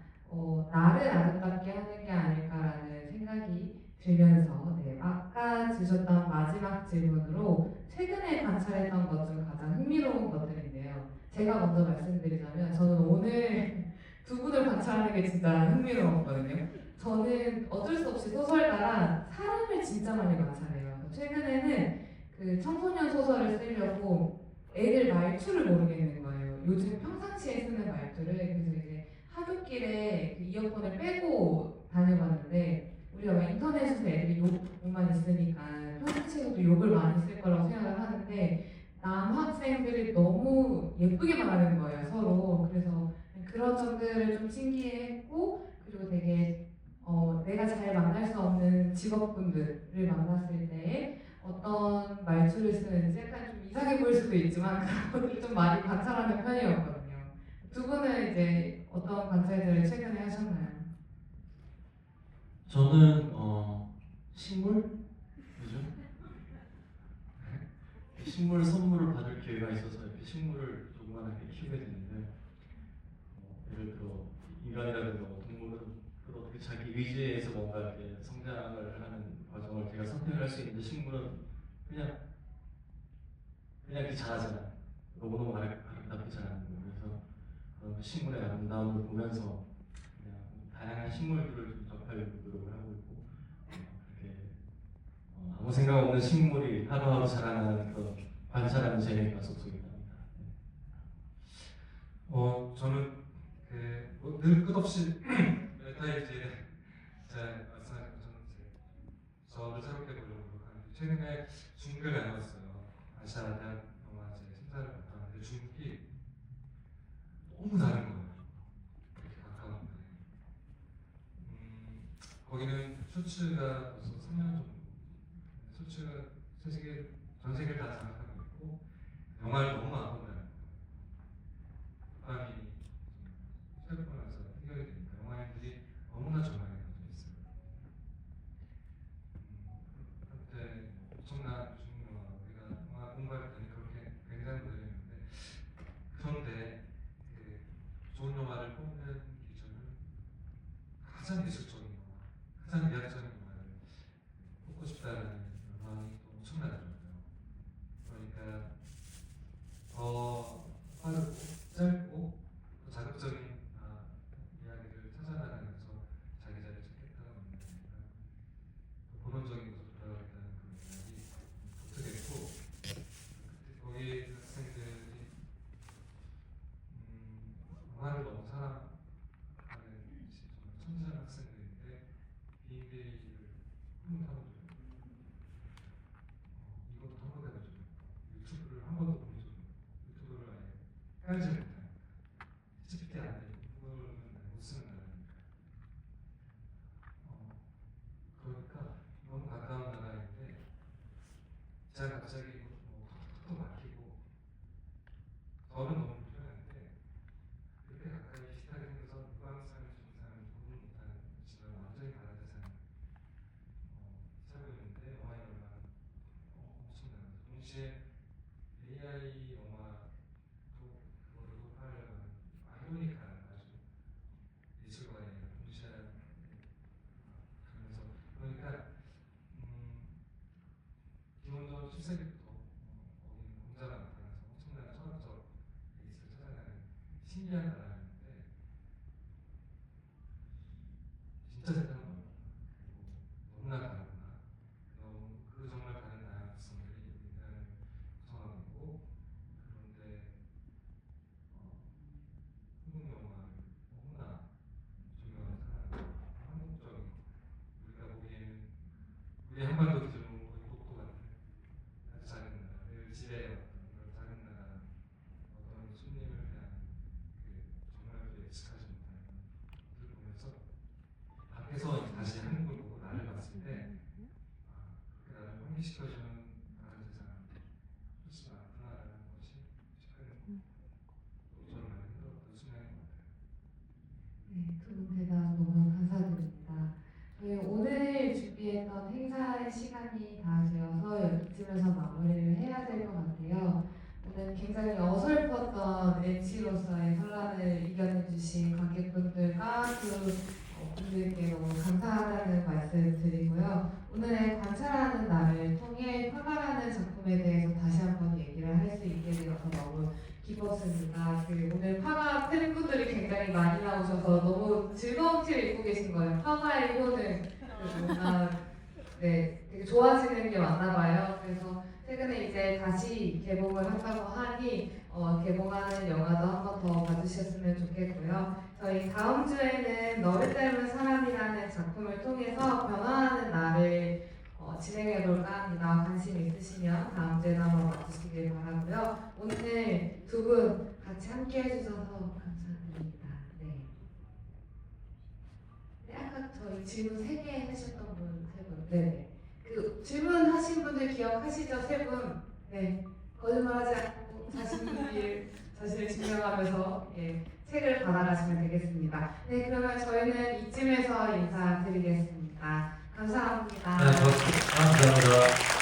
나를 아름답게 하는 게 아닐까라는 생각이 들면서 아까 주셨던 마지막 질문으로 최근에 관찰했던 것 중 가장 흥미로운 것들인데요. 제가 먼저 말씀드리자면 저는 오늘 두 분을 관찰하는 게 진짜 흥미로웠거든요. 저는 어쩔 수 없이 소설가라 사람을 진짜 많이 관찰해요. 최근에는 그 청소년 소설을 쓰려고 애들 말투를 모르겠는 거예요. 요즘 평상시에 쓰는 말투를. 그래서 이제 하굣길에 그 이어폰을 빼고 다녀봤는데 우리가 막 인터넷에서 애들이 욕만 있으니까 평상시에도 욕을 많이 쓸 거라고 생각을 하는데 남학생들이 너무 예쁘게 말하는 거예요 서로. 그래서 그런 점들을 좀 신기해했고 그리고 되게 내가 잘 만날 수 없는 직업분들을 만났을 때 어떤 말투를 쓰는지 약간 좀 이상해 보일 수도 있지만 그런 것들을 좀 많이 관찰하는 편이었거든요. 두 분은 이제 어떤 관찰들을 최근에 하셨나요? 저는 식물? 그죠? 식물 선물을 받을 기회가 있어서 이렇게 식물을 조그만하게 키우게 됐는데 예를 들어 인간이라든가 동물은 어떻게 자기 의지에 의해서 뭔가 이렇게 성장을 하는 과정을 제가 선택을 할 수 있는데 식물은 그냥 이렇게 자라잖아요. 너무너무 아름답게 자라는 거예요. 그래서 그런 식물의 아름다움을 보면서 그냥 다양한 식물들을 좀 접하려고 노력을 하고 있고 그렇게 아무 생각 없는 식물이 하루하루 자라나는 그런 관찰하는 재미가 쏙쏙이 납니다. 저는 늘 끝없이 메타이즈에 잘 말씀하신 것처럼 저를 새롭게 보려고 노력하는데 최근에 중국에 다녀왔어요. 아시아 대학 영화제 심사를 맡았는데 중국이 너무 다른 거예요. 이렇게 가까운데 거기는 쇼츠가 벌써 3년 정도 쇼츠가 전 세계를 다 장악하고 있고 영화를 너무 안 본다는 거예요. 밤이 휴대폰에서 해결이 되니까 영화인들이 너무나 절망에 빠져 있어요. 한때 엄청난 중영화 우리가 영화 공부할 때는 그렇게 굉장히 노력했는데 그런데 그 좋은 영화를 뽑는 기준은 가장 예술적인 영화, 가장 미학적인 영화를 뽑고 싶다는 마음이 또 엄청나더라고요. 그러니까 더 빠르고 짧고 또 자극적인 이야기를 찾아나가면서 자기 자리를 찾겠다는 본원적인 것으로 돌아가겠다는 그런 생각이 독특했고 거기 그 학생들이 영화를 너무 사랑하는 정말 천재한 학생들인데 비행기를 한번 타보죠. 이것도 한번 해보죠. 유튜브를 한 번도 보죠. 유튜브를 아예 깔지 못해요. GPT 안에 구글은 못 쓰는 나라니까. 그러니까 너무 가까운 나라인데 제가 갑자기 턱턱 막히고 저는 너무 불편한데 그렇게 가까이 비슷하게 생겨서 누가 한국 사람인지 중국 사람인지 구분 못하는 지금 완전히 다른 세상 살고 있는데 영화의 영화는 엄청나요. 동시에 AI 영화도 그거를 돌파하려는 아이오닉한 아주 예술가의 동시에 가면서 그러니까 기본적으로 7세기부터 거기는 공자가 나타나서 엄청난 철학적 베이스를 찾아가는 신기한 나라였는데 진짜 세상은 그리고 너무나 다르구나. 너무 그 정말 다른 다양성들이 인간을 구성하고 있고 그런데 한국 영화를 너무나 존경하는 사람, 한국적인 우리가 보기에는 우리 한반도 기준으로 거의 독도 같은 아주 작은 나라, 늘 지배의 어떤 그런 작은 나라, 어떤 손님을 대한 그 정말 그 예측하지 못하는 것을 보면서 밖에서 다시 한국을 보고 나를 봤을 때 그렇게 나를 환기시켜주는 다른 세상 훨씬 많구나라는 것이 최근 저를 많이 힘들었던 순간인 것 같아요. 네, 두 분 대답 너무 감사드립니다. 저희 오늘 준비했던 행사의 시간이 다 되어서 이쯤에서 마무리를 해야 될 것 같아요. 오늘 굉장히 어설펐던 MC로서의 혼란을 이겨내주신 관객분들과 그 분들께 너무 감사하다는 말씀 드리고요. 오늘의 관찰하는 나를 통해 파가라는 작품에 대해서 다시 한번 얘기를 할 수 있게 되어서 너무 기뻤습니다. 오늘 파가 팬분들이 굉장히 많이 나오셔서 너무 즐거운 티를 입고 계신 거예요. 파가의 효는 뭔가 되게 좋아지는 게 맞나 봐요. 그래서 최근에 이제 다시 개봉을 한다고 하니 개봉하는 영화도 한 번 더 봐주셨으면 좋겠고요. 저희 다음 주에는 너를 닮은 사람이라는 작품을 통해서 변화하는 나를 진행해볼까 합니다. 관심 있으시면 다음 주에 한번 봐주시길 바라고요. 오늘 두 분 같이 함께 해주셔서 감사드립니다. 네. 아까 저희 질문 3개 하셨던 분 3분. 네. 그 질문하신 분들 기억하시죠? 3분. 네. 거짓말하지 않고 자신을 증명하면서 책을 받아가시면 되겠습니다. 네, 그러면 저희는 이쯤에서 인사드리겠습니다. 감사합니다. 네, 감사합니다.